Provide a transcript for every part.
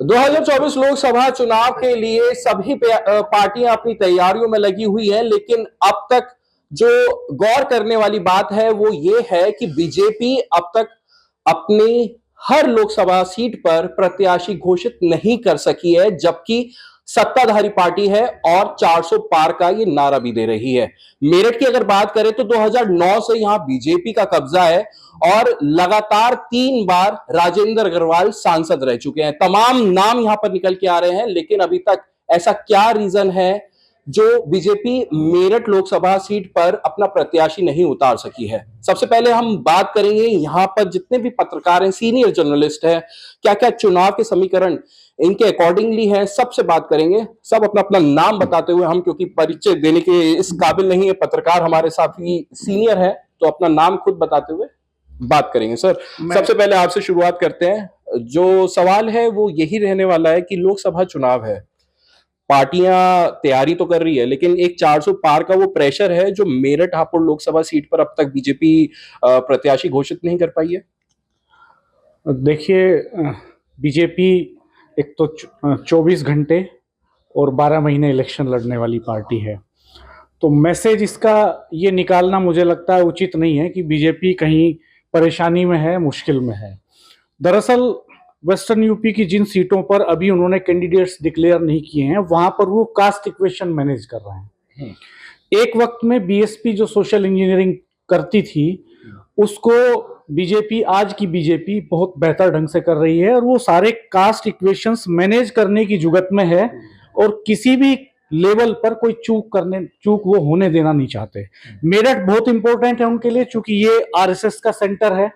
2024 लोकसभा चुनाव के लिए सभी पार्टियां अपनी तैयारियों में लगी हुई हैं, लेकिन अब तक जो गौर करने वाली बात है वो ये है कि बीजेपी अब तक अपनी हर लोकसभा सीट पर प्रत्याशी घोषित नहीं कर सकी है, जबकि सत्ताधारी पार्टी है और 400 पार का ये नारा भी दे रही है। मेरठ की अगर बात करें तो 2009 से यहां बीजेपी का कब्जा है और लगातार 3 बार राजेंद्र अग्रवाल सांसद रह चुके हैं। तमाम नाम यहां पर निकल के आ रहे हैं, लेकिन अभी तक ऐसा क्या रीजन है जो बीजेपी मेरठ लोकसभा सीट पर अपना प्रत्याशी नहीं उतार सकी है? सबसे पहले हम बात करेंगे यहां पर जितने भी पत्रकार हैं, सीनियर जर्नलिस्ट हैं, क्या क्या चुनाव के समीकरण इनके अकॉर्डिंगली है, सबसे बात करेंगे। सब अपना अपना नाम बताते हुए, हम क्योंकि परिचय देने के इस काबिल नहीं है, पत्रकार हमारे साथ ही सीनियर है, तो अपना नाम खुद बताते हुए बात करेंगे। सर, सबसे पहले आपसे शुरुआत करते हैं। जो सवाल है वो यही रहने वाला है कि लोकसभा चुनाव है, पार्टियां तैयारी तो कर रही है, लेकिन एक 400 पार का वो प्रेशर है जो मेरठ हापुड़ लोकसभा सीट पर अब तक बीजेपी प्रत्याशी घोषित नहीं कर पाई है। देखिए, बीजेपी एक तो 24 घंटे और 12 महीने इलेक्शन लड़ने वाली पार्टी है, तो मैसेज इसका ये निकालना मुझे लगता है उचित नहीं है कि बीजेपी कहीं परेशानी में है, मुश्किल में है। दरअसल वेस्टर्न यूपी की जिन सीटों पर अभी उन्होंने कैंडिडेट्स डिक्लेयर नहीं किए हैं, वहां पर वो कास्ट इक्वेशन मैनेज कर रहे हैं। एक वक्त में बीएसपी जो सोशल इंजीनियरिंग करती थी, उसको बीजेपी, आज की बीजेपी बहुत बेहतर ढंग से कर रही है और वो सारे कास्ट इक्वेशंस मैनेज करने की जुगत में है और किसी भी लेवल पर कोई चूक वो होने देना नहीं चाहते। मेरठ बहुत इंपॉर्टेंट है उनके लिए, चूंकि ये आरएसएस का सेंटर है,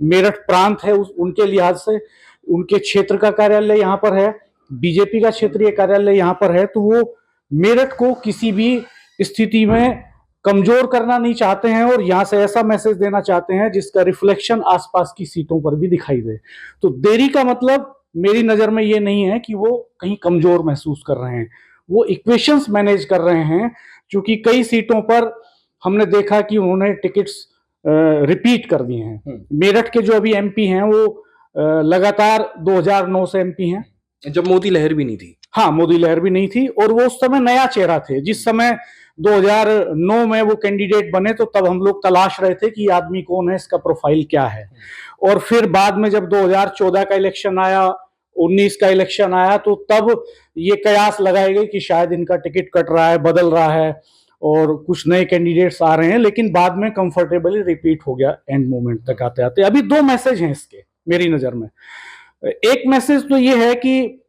मेरठ प्रांत है, उनके लिहाज से उनके क्षेत्र का कार्यालय यहाँ पर है, बीजेपी का क्षेत्रीय कार्यालय यहाँ पर है, तो वो मेरठ को किसी भी स्थिति में कमजोर करना नहीं चाहते हैं और यहां से ऐसा मैसेज देना चाहते हैं जिसका रिफ्लेक्शन आसपास की सीटों पर भी दिखाई दे। तो देरी का मतलब मेरी नजर में ये नहीं है कि वो कहीं कमजोर महसूस कर रहे हैं, वो इक्वेशंस मैनेज कर रहे हैं। क्योंकि कई सीटों पर हमने देखा कि उन्होंने टिकट्स रिपीट कर दिए हैं। मेरठ के जो अभी एमपी हैं वो लगातार 2009 से एमपी हैं, जब मोदी लहर भी नहीं थी। हाँ, मोदी लहर भी नहीं थी और वो उस समय नया चेहरा थे। जिस समय 2009 में वो कैंडिडेट बने तो तब हम लोग तलाश रहे थे कि आदमी कौन है, इसका प्रोफाइल क्या है। और फिर बाद में जब 2014 का इलेक्शन आया, 19 का इलेक्शन आया, तो तब ये कयास लगाए गए कि शायद इनका टिकट कट रहा है, बदल रहा है और कुछ नए कैंडिडेट्स आ रहे हैं, लेकिन बाद में कंफर्टेबली रिपीट हो गया एंड मोमेंट तक आते आते। अभी 2 मैसेज हैं इसके मेरी नजर में। एक मैसेज तो ये है कि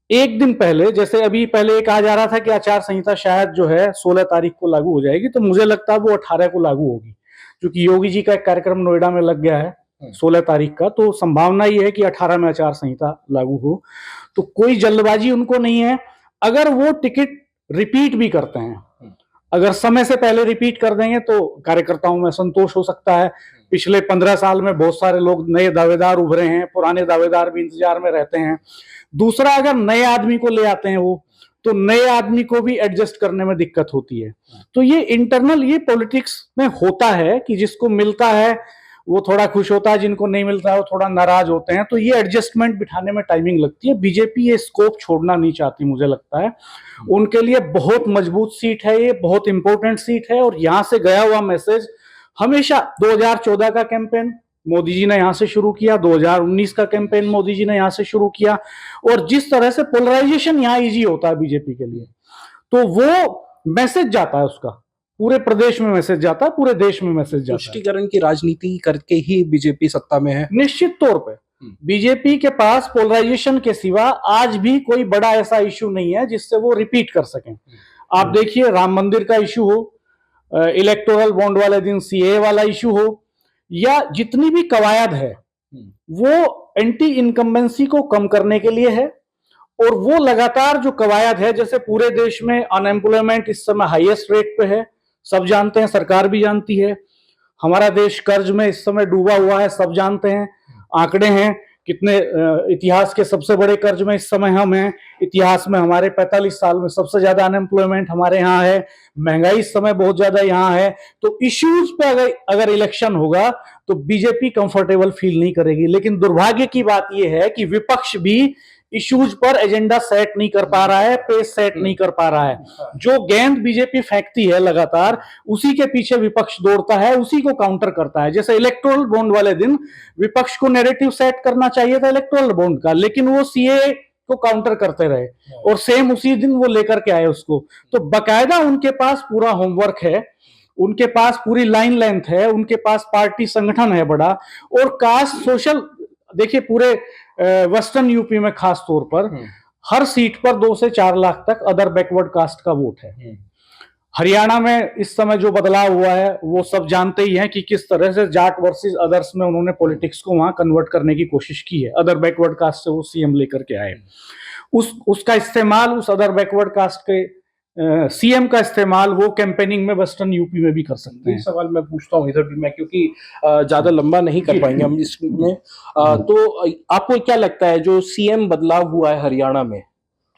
एक दिन पहले, जैसे अभी पहले एक आ जा रहा था कि आचार संहिता शायद जो है 16 तारीख को लागू हो जाएगी, तो मुझे लगता है वो 18 को लागू होगी, क्योंकि योगी जी का एक कार्यक्रम नोएडा में लग गया है 16 तारीख का, तो संभावना ये है कि 18 में आचार संहिता लागू हो। तो कोई जल्दबाजी उनको नहीं है। अगर वो टिकट रिपीट भी करते हैं, अगर समय से पहले रिपीट कर देंगे तो कार्यकर्ताओं में संतोष हो सकता है। पिछले 15 साल में बहुत सारे लोग नए दावेदार उभरे हैं, पुराने दावेदार भी इंतजार में रहते हैं। दूसरा, अगर नए आदमी को ले आते हैं वो, तो नए आदमी को भी एडजस्ट करने में दिक्कत होती है। तो ये इंटरनल, ये पॉलिटिक्स में होता है कि जिसको मिलता है वो थोड़ा खुश होता है, जिनको नहीं मिलता है वो थोड़ा नाराज होते हैं। तो ये एडजस्टमेंट बिठाने में टाइमिंग लगती है। बीजेपी ये स्कोप छोड़ना नहीं चाहती, मुझे लगता है। उनके लिए बहुत मजबूत सीट है, ये बहुत इंपॉर्टेंट सीट है। और यहां से गया हुआ मैसेज हमेशा 2014 का कैंपेन मोदी जी ने यहां से शुरू किया, 2019 का कैंपेन मोदी जी ने यहां से शुरू किया, और जिस तरह से पोलराइजेशन यहां इजी होता है बीजेपी के लिए, तो वो मैसेज जाता है, उसका पूरे प्रदेश में मैसेज जाता है, पूरे देश में मैसेज जाता है। तुष्टीकरण की राजनीति करके ही बीजेपी सत्ता में है। निश्चित तौर पे बीजेपी के पास पोलराइजेशन के सिवा आज भी कोई बड़ा ऐसा इशू नहीं है जिससे वो रिपीट कर सकें। आप देखिए, राम मंदिर का इशू हो, इलेक्टोरल बॉन्ड वाले दिन सीए वाला इशू हो, या जितनी भी कवायद है वो एंटी इनकम्बेंसी को कम करने के लिए है। और वो लगातार जो कवायद है, जैसे पूरे देश में अनएम्प्लॉयमेंट इस समय हाईएस्ट रेट पे है, सब जानते हैं, सरकार भी जानती है। हमारा देश कर्ज में इस समय डूबा हुआ है, सब जानते हैं, आंकड़े हैं कितने। इतिहास के सबसे बड़े कर्ज में इस समय हम हैं। इतिहास में हमारे 45 साल में सबसे ज्यादा अनएम्प्लॉयमेंट हमारे यहाँ है। महंगाई इस समय बहुत ज्यादा यहाँ है। तो इश्यूज पे अगर इलेक्शन होगा तो बीजेपी कंफर्टेबल फील नहीं करेगी। लेकिन दुर्भाग्य की बात यह है कि विपक्ष भी इश्यूज पर एजेंडा सेट नहीं कर पा रहा है, पेस सेट नहीं कर पा रहा है। जो गेंद बीजेपी फेंकती है लगातार, उसी के पीछे विपक्ष दौड़ता है, उसी को काउंटर करता है। जैसे इलेक्टोरल बॉन्ड वाले दिन विपक्ष को नैरेटिव सेट करना चाहिए था इलेक्टोरल बॉन्ड का, लेकिन वो सीए को काउंटर करते रहे और सेम उसी दिन वो लेकर के आए उसको। तो बकायदा उनके पास पूरा होमवर्क है, उनके पास पूरी लाइन लेंथ है, उनके पास पार्टी संगठन है बड़ा, और कास्ट सोशल, देखिए पूरे वेस्टर्न यूपी में खास तौर पर हर सीट पर 2 से 4 लाख तक अदर बैकवर्ड कास्ट का वोट है। हरियाणा में इस समय जो बदलाव हुआ है वो सब जानते ही हैं कि किस तरह से जाट वर्सेस अदर्स में उन्होंने पॉलिटिक्स को वहां कन्वर्ट करने की कोशिश की है। अदर बैकवर्ड कास्ट से वो सीएम लेकर के आए, उसका इस्तेमाल, उस अदर बैकवर्ड कास्ट के सीएम का इस्तेमाल वो कैंपेनिंग में वेस्टर्न यूपी में भी कर सकते हैं। सवाल मैं पूछता हूँ इधर भी मैं, क्योंकि ज्यादा लंबा नहीं कर पाएंगे हम इसमें। तो आपको क्या लगता है जो सीएम बदलाव हुआ है हरियाणा में,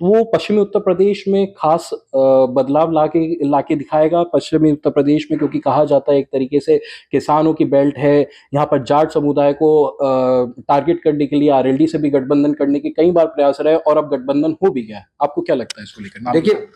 वो पश्चिमी उत्तर प्रदेश में खास बदलाव लाके दिखाएगा? पश्चिमी उत्तर प्रदेश में, क्योंकि कहा जाता है एक तरीके से किसानों की बेल्ट है, यहाँ पर जाट समुदाय को टारगेट करने के लिए आरएलडी से भी गठबंधन करने के कई बार प्रयास रहे और अब गठबंधन हो भी गया। आपको क्या लगता है इसको लेकर? देखिए,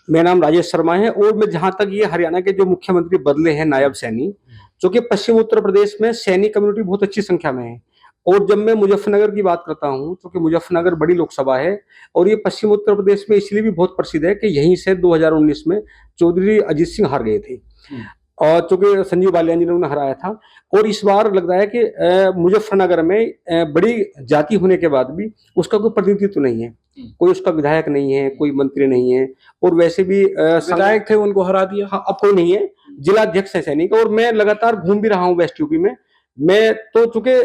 मेरा नाम राजेश शर्मा है और मैं जहां तक ये हरियाणा के जो मुख्यमंत्री बदले हैं नायब सैनी, जो कि पश्चिम उत्तर प्रदेश में सैनी कम्युनिटी बहुत अच्छी संख्या में है। और जब मैं मुजफ्फरनगर की बात करता हूं, क्योंकि मुजफ्फरनगर बड़ी लोकसभा है और ये पश्चिम उत्तर प्रदेश में इसलिए भी बहुत प्रसिद्ध है कि यहीं से 2019 में चौधरी अजीत सिंह हार गए थे और चूंकि संजीव बालियान जी ने उन्हें हराया था। और इस बार लगता है कि मुजफ्फरनगर में बड़ी जाति होने के बाद भी उसका कोई प्रतिनिधित्व नहीं है, कोई उसका विधायक नहीं है, कोई मंत्री नहीं है, और वैसे भी विधायक थे उनको हरा दिया। हाँ, अब कोई नहीं है, जिला अध्यक्ष है सैनिक। और मैं लगातार घूम भी रहा हूँ वेस्ट यूपी में। मैं तो चूंकि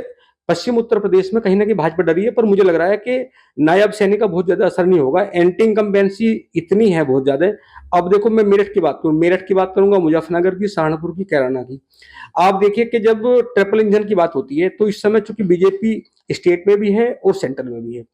पश्चिम उत्तर प्रदेश में कहीं ना कहीं भाजपा डरी है, पर मुझे लग रहा है कि नायब सैनिक का बहुत ज्यादा असर नहीं होगा। एंटी इनकम्बेंसी इतनी है बहुत ज्यादा। अब देखो, मैं मेरठ की बात करूं, मेरठ की बात करूंगा, मुजफ्फरनगर की, सहारनपुर की, कैराना की। आप देखिए कि जब ट्रिपल इंजन की बात होती है तो इस समय चूंकि बीजेपी स्टेट में भी है और सेंट्रल में भी है।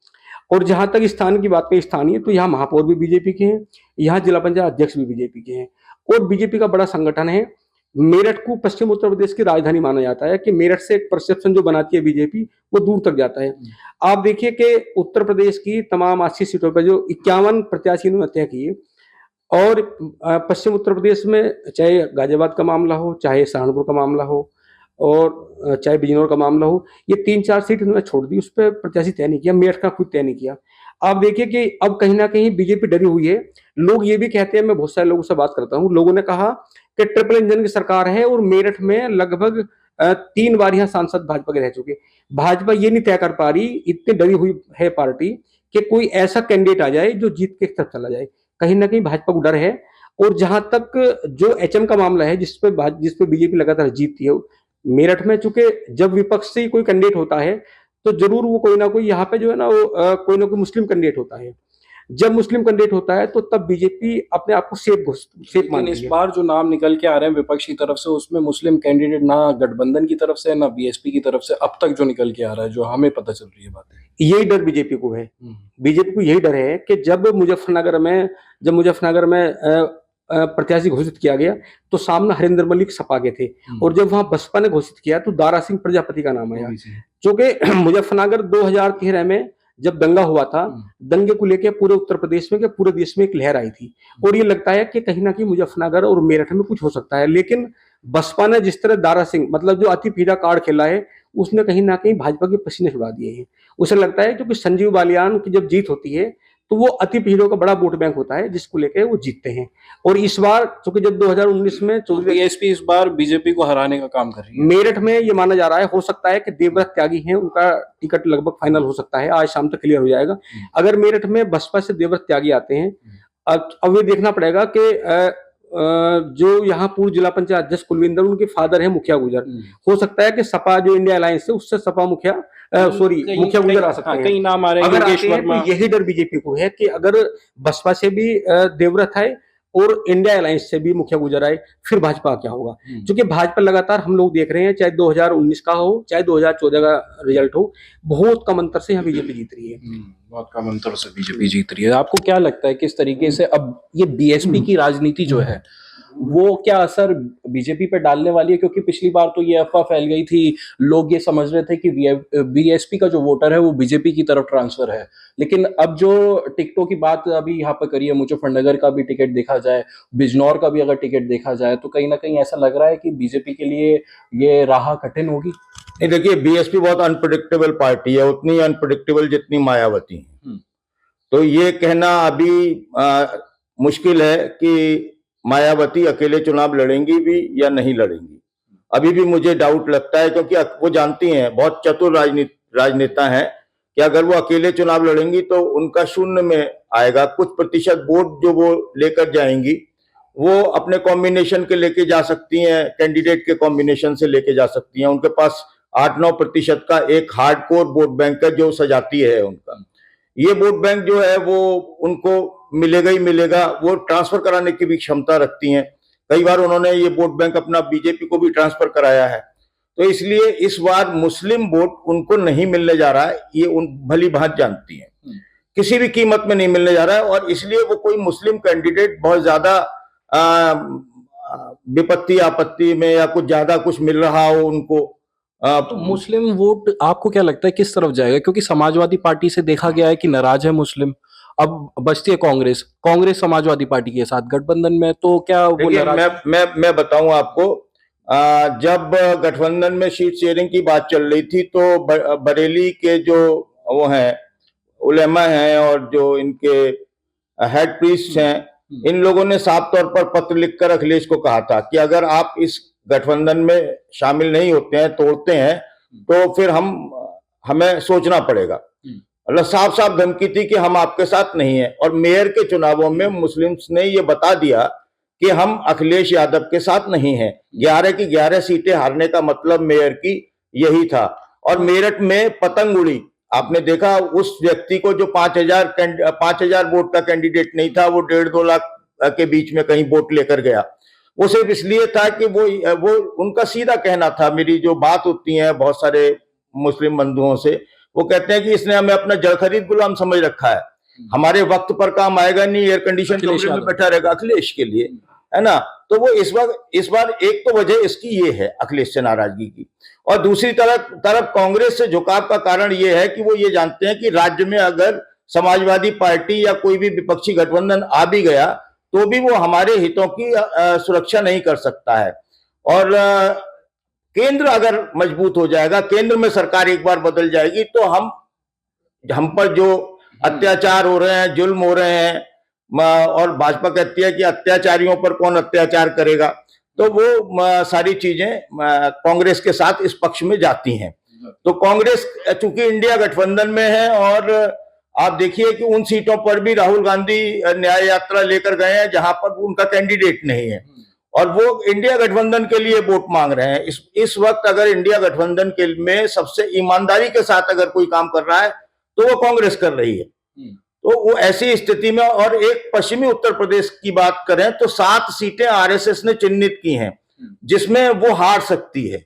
और जहां तक स्थान की बात करें, स्थानीय, तो यहाँ महापौर भी बीजेपी के हैं, यहाँ जिला पंचायत अध्यक्ष भी बीजेपी के हैं और बीजेपी का बड़ा संगठन है। मेरठ को पश्चिम उत्तर प्रदेश की राजधानी माना जाता है कि मेरठ से एक परसेप्शन जो बनाती है बीजेपी वो दूर तक जाता है। आप देखिए कि उत्तर प्रदेश की तमाम 80 सीटों पर जो 51 प्रत्याशी इन्होंने तय किए, और पश्चिम उत्तर प्रदेश में चाहे गाजियाबाद का मामला हो, चाहे सहारनपुर का मामला हो, और चाहे बिजनौर का मामला हो, ये 3-4 सीट इन्होंने छोड़ दी, उस पर प्रत्याशी तय नहीं किया, मेरठ का खुद तय नहीं किया। आप देखिए कि अब कहीं ना कहीं बीजेपी डरी हुई है। लोग ये भी कहते हैं, मैं बहुत सारे लोगों से बात करता हूँ, लोगों ने कहा कि ट्रिपल इंजन की सरकार है और मेरठ में लगभग 3 बार यहाँ सांसद भाजपा के रह चुके। भाजपा ये नहीं तय कर पा रही, इतनी डरी हुई है पार्टी, कि कोई ऐसा कैंडिडेट आ जाए जो जीत के तरफ चला जाए। कहीं ना कहीं भाजपा को डर है। और जहां तक जो एचएम का मामला है, जिसपे बीजेपी लगातार जीतती है, मेरठ में चूंकि जब विपक्ष से ही कोई कैंडिडेट होता है तो जरूर वो कोई ना कोई यहाँ पे जो है ना वो कोई ना कोई मुस्लिम कैंडिडेट होता है। जब मुस्लिम कैंडिडेट होता है तो तब बीजेपी अपने आप को सेफ मानती है। इस बार जो नाम निकल के आ रहे हैं विपक्ष की तरफ से, उसमें मुस्लिम कैंडिडेट ना गठबंधन की तरफ से ना बीएसपी की तरफ से अब तक जो निकल के आ रहा है, जो हमें पता चल रही है बात, यही डर बीजेपी को है। बीजेपी को यही डर है कि जब मुजफ्फरनगर में प्रत्याशी घोषित किया गया तो सामने हरिंदर मलिक सपा के थे, और जब वहां बसपा ने घोषित किया तो दारा सिंह प्रजापति का नाम आया। क्योंकि मुजफ्फरनगर 2013 में जब दंगा हुआ था, दंगे को लेकर पूरे उत्तर प्रदेश में, पूरे देश में एक लहर आई थी, और ये लगता है कि कहीं ना कहीं मुजफ्फरनगर और मेरठ में कुछ हो सकता है। लेकिन बसपा ने जिस तरह दारा सिंह, मतलब जो अति पीड़ा कार्ड खेला है, उसने कहीं ना कहीं भाजपा के पसीने छुड़ा दिए हैं। उसे लगता है क्योंकि संजीव बालियान की जब जीत होती है तो वो अति पीड़ों का बड़ा वोट बैंक होता है, जिसको लेकर वो जीतते हैं। और इस बार चूंकि जब 2019 में बीएसपी इस बार बीजेपी को हराने का काम कर रही है। मेरठ में ये माना जा रहा है, हो सकता है कि देवव्रत त्यागी हैं, उनका टिकट लगभग फाइनल हो सकता है, आज शाम तक क्लियर हो जाएगा। अगर मेरठ में बसपा से देवव्रत त्यागी आते हैं, अब ये देखना पड़ेगा कि जो यहाँ पूर्व जिला पंचायत अध्यक्ष कुलविंदर, उनके फादर है मुखिया गुजर, हो सकता है कि सपा जो इंडिया अलायंस है उससे सपा मुखिया गुजर आ सकते हैं। कई नाम आ रहे हैं। अगर आते हैं तो यही डर बीजेपी को है कि अगर बसपा से भी देवव्रत आए और इंडिया अलायंस से भी मुखिया गुजर आए, फिर भाजपा क्या होगा। क्योंकि भाजपा लगातार हम लोग देख रहे हैं, चाहे 2019 का हो चाहे 2014 का रिजल्ट हो, बहुत कम अंतर से यहाँ बीजेपी जीत रही है। बहुत कम अंतर से बीजेपी जीत रही है। आपको क्या लगता है किस तरीके से अब ये बीएसपी की राजनीति जो है वो क्या असर बीजेपी पे डालने वाली है? क्योंकि पिछली बार तो ये अफवाह फैल गई थी, लोग ये समझ रहे थे कि बीएसपी का जो वोटर है वो बीजेपी की तरफ ट्रांसफर है, लेकिन अब जो टिकटों की बात अभी यहाँ पे करी है, मुजफ्फरनगर का भी टिकट देखा जाए, बिजनौर का भी अगर टिकट देखा जाए, तो कहीं ना कहीं ऐसा लग रहा है कि बीजेपी के लिए ये राह कठिन होगी। नहीं, देखिए, बीएसपी बहुत अनप्रिडिक्टेबल पार्टी है, उतनी अनप्रिडिक्टेबल जितनी मायावती है। तो ये कहना अभी मुश्किल है कि मायावती अकेले चुनाव लड़ेंगी भी या नहीं लड़ेंगी। अभी भी मुझे डाउट लगता है, क्योंकि वो जानती हैं, बहुत चतुर राजनेता हैं, कि अगर वो अकेले चुनाव लड़ेंगी तो उनका शून्य में आएगा। कुछ प्रतिशत वोट जो वो लेकर जाएंगी वो अपने कॉम्बिनेशन के लेके जा सकती हैं, कैंडिडेट के कॉम्बिनेशन से लेके जा सकती हैं। उनके पास 8-9% का एक हार्डकोर वोट बैंक है जो सजाती है उनका। ये वोट बैंक जो है वो उनको मिलेगा ही मिलेगा, वो ट्रांसफर कराने की भी क्षमता रखती हैं। कई बार उन्होंने ये वोट बैंक अपना बीजेपी को भी ट्रांसफर कराया है। तो इसलिए इस बार मुस्लिम वोट उनको नहीं मिलने जा रहा है, ये उन भली भांति जानती हैं, किसी भी कीमत में नहीं मिलने जा रहा है। और इसलिए वो कोई मुस्लिम कैंडिडेट बहुत ज्यादा विपत्ति आपत्ति में या कुछ ज्यादा कुछ मिल रहा हो उनको। तो मुस्लिम वोट आपको क्या लगता है किस तरफ जाएगा? क्योंकि समाजवादी पार्टी से देखा गया है कि नाराज है मुस्लिम, अब बचती है कांग्रेस, कांग्रेस समाजवादी पार्टी के साथ गठबंधन में, तो क्या वो नाराज? मैं बताऊं आपको, जब गठबंधन में सीट शेयरिंग की बात चल रही थी तो बरेली के जो वो हैं उलेमा हैं और जो इनके हेड प्रीस्ट हैं, इन लोगों ने साफ तौर पर पत्र लिखकर अखिलेश को कहा था कि अगर आप इस गठबंधन में शामिल नहीं होते हैं, तोड़ते हैं, तो फिर हमें सोचना पड़ेगा। मतलब साफ साफ धमकी थी कि हम आपके साथ नहीं हैं। और मेयर के चुनावों में मुस्लिम्स ने ये बता दिया कि हम अखिलेश यादव के साथ नहीं हैं। 11 की 11 सीटें हारने का मतलब मेयर की यही था। और मेरठ में पतंग उड़ी, आपने देखा, उस व्यक्ति को जो 5,000 वोट का कैंडिडेट नहीं था, वो 1.5-2 लाख के बीच में कहीं वोट लेकर गया। वो सिर्फ इसलिए था कि वो उनका सीधा कहना था। मेरी जो बात होती है बहुत सारे मुस्लिम बंधुओं से, वो कहते हैं कि इसने हमें अपना जड़ खरीद गुलाम समझ रखा है, हमारे वक्त पर काम आएगा नहीं, एयर कंडीशन कमरे में बैठा रहेगा अखिलेश के लिए, है ना। तो वो इस बार एक तो वजह इसकी ये है अखिलेश से नाराजगी की। और दूसरी तरफ कांग्रेस से झुकाव का कारण ये है कि वो ये जानते हैं कि राज्य में अगर समाजवादी पार्टी या कोई भी विपक्षी गठबंधन आ भी गया तो भी वो हमारे हितों की सुरक्षा नहीं कर सकता है। और केंद्र अगर मजबूत हो जाएगा, केंद्र में सरकार एक बार बदल जाएगी, तो हम पर जो अत्याचार हो रहे हैं, जुल्म हो रहे हैं, और भाजपा कहती है कि अत्याचारियों पर कौन अत्याचार करेगा, तो वो सारी चीजें कांग्रेस के साथ इस पक्ष में जाती हैं। तो कांग्रेस चूंकि इंडिया गठबंधन में है, और आप देखिए कि उन सीटों पर भी राहुल गांधी न्याय यात्रा लेकर गए हैं जहां पर उनका कैंडिडेट नहीं है, और वो इंडिया गठबंधन के लिए वोट मांग रहे हैं। इस वक्त अगर इंडिया गठबंधन के में सबसे ईमानदारी के साथ अगर कोई काम कर रहा है तो वो कांग्रेस कर रही है। तो वो ऐसी स्थिति में, और एक पश्चिमी उत्तर प्रदेश की बात करें तो 7 सीटें आरएसएस ने चिन्हित की हैं जिसमें वो हार सकती है,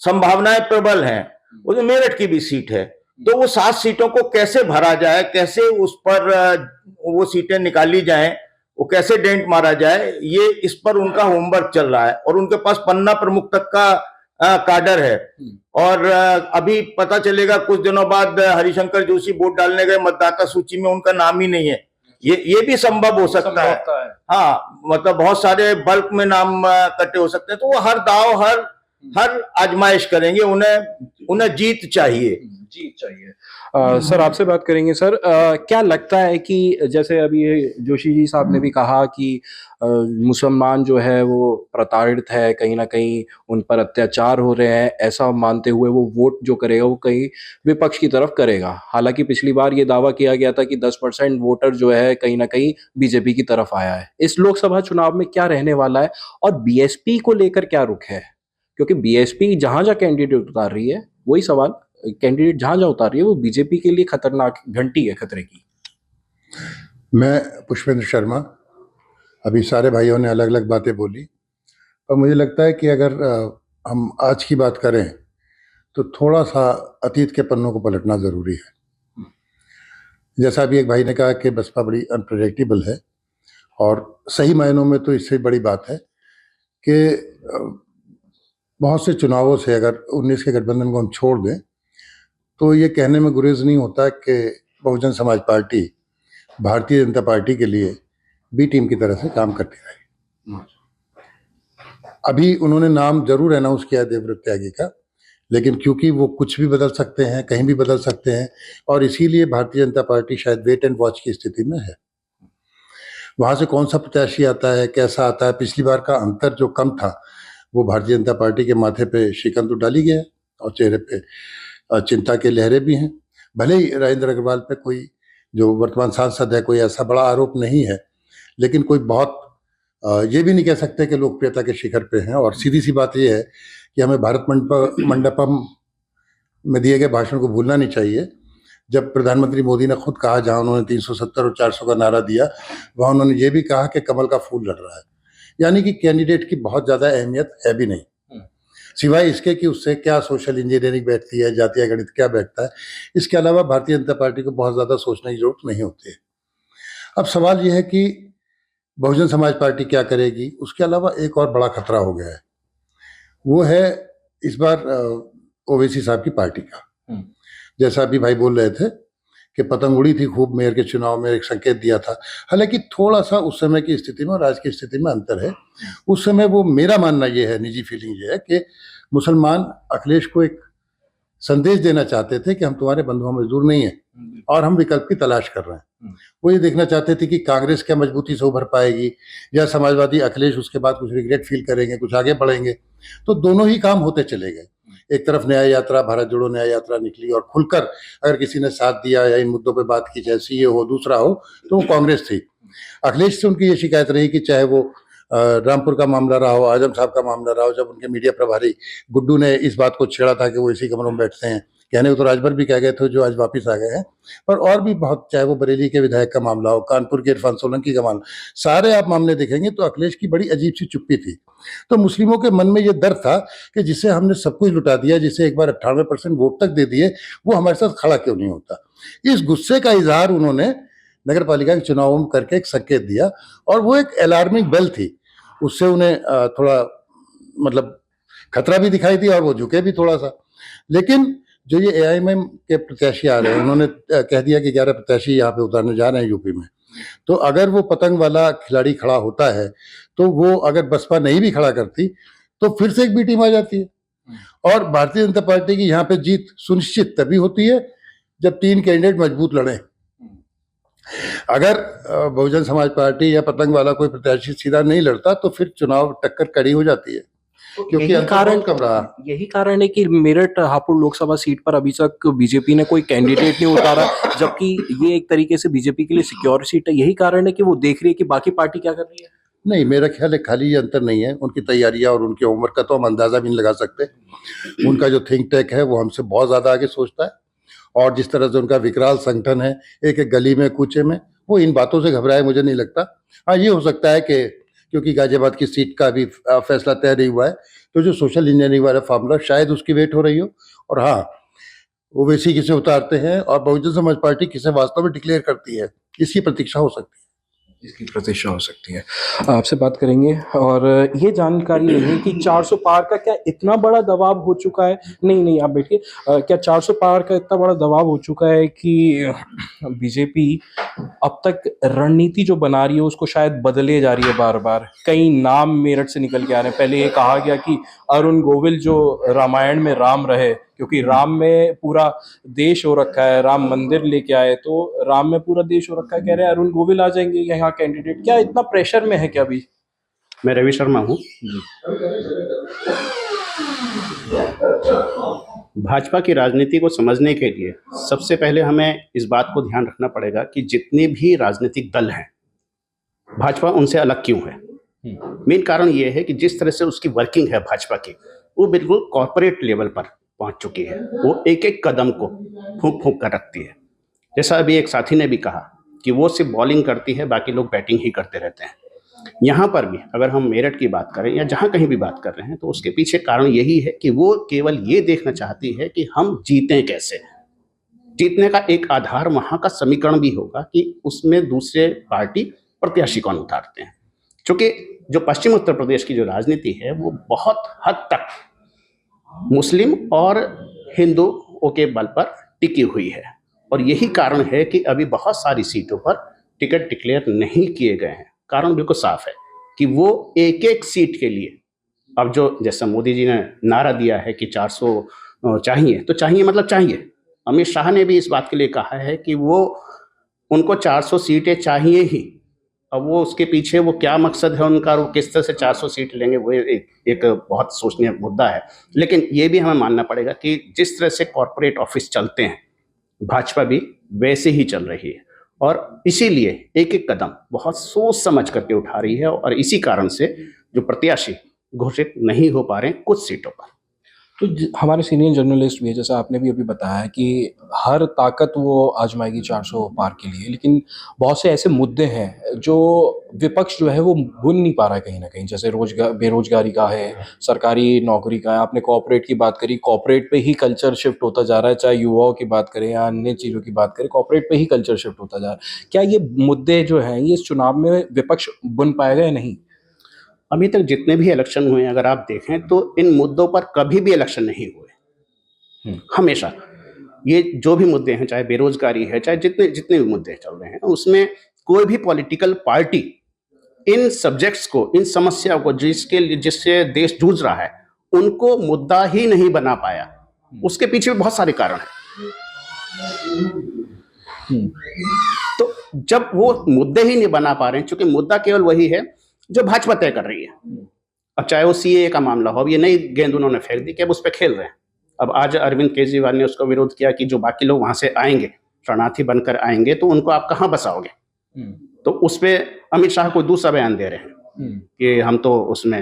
संभावनाएं प्रबल हैं। वो मेरठ की भी सीट है, तो वो 7 सीटों को कैसे भरा जाए, कैसे उस पर वो सीटें निकाली जाएं, वो कैसे डेंट मारा जाए, ये इस पर उनका होमवर्क चल रहा है। और उनके पास पन्ना प्रमुख तक का काडर है। और अभी पता चलेगा कुछ दिनों बाद हरिशंकर जोशी वोट डालने गए, मतदाता सूची में उनका नाम ही नहीं है, ये भी संभव हो सकता है। हाँ, मतलब बहुत सारे बल्क में नाम कटे हो सकते हैं। तो वो हर दाव हर आजमाइश करेंगे, उन्हें जीत चाहिए। सर आपसे बात करेंगे। सर क्या लगता है कि जैसे अभी जोशी जी साहब ने भी कहा कि मुसलमान जो है वो प्रताड़ित है, कहीं ना कहीं उन पर अत्याचार हो रहे हैं, ऐसा मानते हुए वो वोट जो करेगा वो कहीं विपक्ष की तरफ करेगा। हालांकि पिछली बार ये दावा किया गया था कि 10% वोटर जो है कहीं ना कहीं बीजेपी की तरफ आया है। इस लोकसभा चुनाव में क्या रहने वाला है और बीएसपी को लेकर क्या रुख है? क्योंकि बीएसपी जहां जहां कैंडिडेट उतार रही है, वही सवाल, कैंडिडेट जहां जहां उतार रही है वो बीजेपी के लिए खतरनाक घंटी है, खतरे की। मैं पुष्पेंद्र शर्मा। अभी सारे भाइयों ने अलग अलग बातें बोली, पर मुझे लगता है कि अगर हम आज की बात करें तो थोड़ा सा अतीत के पन्नों को पलटना ज़रूरी है। जैसा अभी एक भाई ने कहा कि बसपा बड़ी अनप्रेडिक्टेबल है, और सही मायनों में तो इससे बड़ी बात है कि बहुत से चुनावों से अगर 19 के गठबंधन को हम छोड़ दें तो ये कहने में गुरेज नहीं होता कि बहुजन समाज पार्टी भारतीय जनता पार्टी के लिए बी टीम की तरह से काम करती रही। अभी उन्होंने नाम जरूर अनाउंस किया है देवव्रत त्यागी का, लेकिन क्योंकि वो कुछ भी बदल सकते हैं, कहीं भी बदल सकते हैं, और इसीलिए भारतीय जनता पार्टी शायद वेट एंड वॉच की स्थिति में है। वहां से कौन सा प्रत्याशी आता है, कैसा आता है, पिछली बार का अंतर जो कम था वो भारतीय जनता पार्टी के माथे पे शिकन तो डाली गया है और चेहरे पे चिंता के लहरें भी हैं। भले ही राजेंद्र अग्रवाल पे कोई जो वर्तमान सांसद है कोई ऐसा बड़ा आरोप नहीं है, लेकिन कोई बहुत ये भी नहीं कह सकते कि लोकप्रियता के शिखर पे हैं। और सीधी सी बात यह है कि हमें भारत मंडपम में दिए गए भाषण को भूलना नहीं चाहिए। जब प्रधानमंत्री मोदी ने खुद कहा, जहां उन्होंने 370 और 400 का नारा दिया, वहां उन्होंने ये भी कहा कि कमल का फूल लड़ रहा है। यानी कि कैंडिडेट की बहुत ज्यादा अहमियत है भी नहीं, सिवाय इसके कि उससे क्या सोशल इंजीनियरिंग बैठती है, जातीय गणित क्या बैठता है। इसके अलावा भारतीय जनता पार्टी को बहुत ज्यादा सोचने की जरूरत नहीं होती है। अब सवाल यह है कि बहुजन समाज पार्टी क्या करेगी। उसके अलावा एक और बड़ा खतरा हो गया है, वो है इस बार ओवैसी साहब की पार्टी का। जैसा अभी भाई बोल रहे थे कि पतंग उड़ी थी खूब मेयर के चुनाव में, एक संकेत दिया था। हालांकि थोड़ा सा उस समय की स्थिति में और आज की स्थिति में अंतर है। उस समय वो, मेरा मानना ये है, निजी फीलिंग ये है कि मुसलमान अखिलेश को एक संदेश देना चाहते थे कि हम तुम्हारे बंधुआ मजदूर नहीं हैं और हम विकल्प की तलाश कर रहे हैं। वो ये देखना चाहते थे कि कांग्रेस क्या मजबूती से उभर पाएगी या समाजवादी अखिलेश उसके बाद कुछ रिग्रेट फील करेंगे, कुछ आगे बढ़ेंगे। तो दोनों ही काम होते चले गए। एक तरफ न्याय यात्रा, भारत जोड़ो न्याय यात्रा निकली और खुलकर अगर किसी ने साथ दिया या इन मुद्दों पे बात की, चाहे सीए हो, दूसरा हो, तो वो कांग्रेस थी। अखिलेश से उनकी ये शिकायत रही कि चाहे वो रामपुर का मामला रहा हो, आजम साहब का मामला रहा हो, जब उनके मीडिया प्रभारी गुड्डू ने इस बात को छेड़ा था कि वो इसी कमरों में बैठते हैं, कहने को तो राजभर भी कह गए थे जो आज वापिस आ गए हैं, पर और भी बहुत, चाहे वो बरेली के विधायक का मामला हो, कानपुर के इरफान सोलंकी का मामला, सारे आप मामले देखेंगे तो अखिलेश की बड़ी अजीब सी चुप्पी थी। तो मुस्लिमों के मन में ये डर था कि जिसे हमने सब कुछ लुटा दिया, जिसे एक बार 98% वोट तक दे दिए, वो हमारे साथ खड़ा क्यों नहीं होता। इस गुस्से का इजहार उन्होंने नगर पालिका के चुनावों में करके एक संकेत दिया और वो एक अलार्मिंग बेल थी। उससे उन्हें थोड़ा मतलब खतरा भी दिखाई दी और वो झुके भी थोड़ा सा। लेकिन जो ये एआईएमएम के प्रत्याशी आ रहे हैं, उन्होंने कह दिया कि 11 प्रत्याशी यहाँ पे उतारने जा रहे हैं यूपी में। तो अगर वो पतंग वाला खिलाड़ी खड़ा होता है तो वो, अगर बसपा नहीं भी खड़ा करती तो फिर से एक बी टीम आ जाती है। और भारतीय जनता पार्टी की यहाँ पे जीत सुनिश्चित तभी होती है जब 3 कैंडिडेट मजबूत लड़े। अगर बहुजन समाज पार्टी या पतंग वाला कोई प्रत्याशी सीधा नहीं लड़ता तो फिर चुनाव टक्कर कड़ी हो जाती है, क्योंकि यही कारण है कि मेरठ हापुड़ लोकसभा सीट पर अभी तक बीजेपी ने कोई कैंडिडेट नहीं उतारा, जबकि ये एक तरीके से बीजेपी के लिए सिक्योर सीट है। यही कारण है कि वो देख रही है कि बाकी पार्टी क्या कर रही है। नहीं, मेरा ख्याल है खाली ये अंतर नहीं है, उनकी तैयारियां और उनकी उम्र का तो हम अंदाजा भी नहीं लगा सकते। उनका जो थिंक टैंक है वो हमसे बहुत ज्यादा आगे सोचता है, और जिस तरह से उनका विकराल संगठन है, एक एक गली में कूचे में, वो इन बातों से घबराए मुझे नहीं लगता। हाँ, ये हो सकता है कि क्योंकि गाजियाबाद की सीट का भी फैसला तय नहीं हुआ है, तो जो सोशल इंजीनियरिंग वाला फॉर्मूला शायद उसकी वेट हो रही हो। और हाँ, ओवैसी किसे उतारते हैं और बहुजन समाज पार्टी किसे वास्तव में डिक्लेयर करती है, इसकी प्रतीक्षा हो सकती है। इसकी प्रतीक्षा हो सकती है। आपसे बात करेंगे और ये जानकारी लेंगे कि 400 पार का क्या इतना बड़ा दबाव हो चुका है। नहीं आप बैठिए। क्या 400 पार का इतना बड़ा दबाव हो चुका है कि बीजेपी अब तक रणनीति जो बना रही है उसको शायद बदले जा रही है बार बार। कई नाम मेरठ से निकल के आ रहे हैं। पहले ये कहा गया कि अरुण गोविल जो रामायण में राम रहे, क्योंकि राम में पूरा देश हो रखा है, राम मंदिर लेके आए तो राम में पूरा देश हो रखा है, कह रहे हैं अरुण गोविल आ जाएंगे यहाँ कैंडिडेट। क्या इतना प्रेशर में है क्या अभी? मैं रवि शर्मा हूँ। भाजपा की राजनीति को समझने के लिए सबसे पहले हमें इस बात को ध्यान रखना पड़ेगा कि जितने भी राजनीतिक दल हैं, भाजपा उनसे अलग क्यों है। मेन कारण ये है कि जिस तरह से उसकी वर्किंग है भाजपा की, वो बिल्कुल कॉर्पोरेट लेवल पर पहुंच चुकी है। वो एक एक कदम को फूंक फूंक कर रखती है। जैसा अभी एक साथी ने भी कहा कि वो सिर्फ बॉलिंग करती है, बाकी लोग बैटिंग ही करते रहते हैं। यहाँ पर भी अगर हम मेरठ की बात करें या जहाँ कहीं भी बात कर रहे हैं, तो उसके पीछे कारण यही है कि वो केवल ये देखना चाहती है कि हम जीतें कैसे। जीतने का एक आधार वहाँ का समीकरण भी होगा कि उसमें दूसरे पार्टी प्रत्याशी कौन उतारते हैं। क्योंकि जो पश्चिम उत्तर प्रदेश की जो राजनीति है वो बहुत हद तक मुस्लिम और हिंदुओं के बल पर टिकी हुई है, और यही कारण है कि अभी बहुत सारी सीटों पर टिकट डिक्लेयर नहीं किए गए हैं। कारण बिल्कुल साफ है कि वो एक एक सीट के लिए, अब जो जैसा मोदी जी ने नारा दिया है कि 400 चाहिए, तो चाहिए मतलब चाहिए। अमित शाह ने भी इस बात के लिए कहा है कि वो उनको 400 सीटें चाहिए ही। अब वो उसके पीछे वो क्या मकसद है उनका, वो किस तरह से 400 सीट लेंगे, वो एक बहुत सोचनीय मुद्दा है। लेकिन ये भी हमें मानना पड़ेगा कि जिस तरह से कॉरपोरेट ऑफिस चलते हैं, भाजपा भी वैसे ही चल रही है, और इसीलिए एक एक कदम बहुत सोच समझ करके उठा रही है, और इसी कारण से जो प्रत्याशी घोषित नहीं हो पा रहे हैं कुछ सीटों पर। तो हमारे सीनियर जर्नलिस्ट भी है, जैसा आपने भी अभी बताया है कि हर ताकत वो आजमाएगी 400 पार के लिए, लेकिन बहुत से ऐसे मुद्दे हैं जो विपक्ष जो है वो भून नहीं पा रहा है कहीं ना कहीं, जैसे बेरोजगारी का है, सरकारी नौकरी का है, आपने कॉर्पोरेट की बात करी, कॉर्पोरेट पे ही कल्चर शिफ्ट होता जा रहा है, चाहे युवाओं की बात करें या अन्य चीज़ों की बात करें, कॉर्पोरेट पे ही कल्चर शिफ्ट होता जा रहा है। क्या ये मुद्दे जो हैं ये इस चुनाव में विपक्ष बुन पाएगा या नहीं? अभी तक जितने भी इलेक्शन हुए हैं अगर आप देखें तो इन मुद्दों पर कभी भी इलेक्शन नहीं हुए। हमेशा ये जो भी मुद्दे हैं, चाहे बेरोजगारी है, चाहे जितने जितने भी मुद्दे चल रहे हैं, उसमें कोई भी पॉलिटिकल पार्टी इन सब्जेक्ट्स को, इन समस्या को जिससे देश जूझ रहा है, उनको मुद्दा ही नहीं बना पाया। उसके पीछे भी बहुत सारे कारण हैं। तो जब वो मुद्दे ही नहीं बना पा रहे हैं, क्योंकि मुद्दा केवल वही है जो भाजपा तय कर रही है। अब चाहे वो सीएए का मामला हो, अब ये नई गेंद उन्होंने फेंक दी कि अब उस पर खेल रहे हैं। अब आज अरविंद केजरीवाल ने उसका विरोध किया कि जो बाकी लोग वहां से आएंगे, शरणार्थी बनकर आएंगे, तो उनको आप कहाँ बसाओगे। तो उस पर अमित शाह कोई दूसरा बयान दे रहे हैं कि हम तो उसमें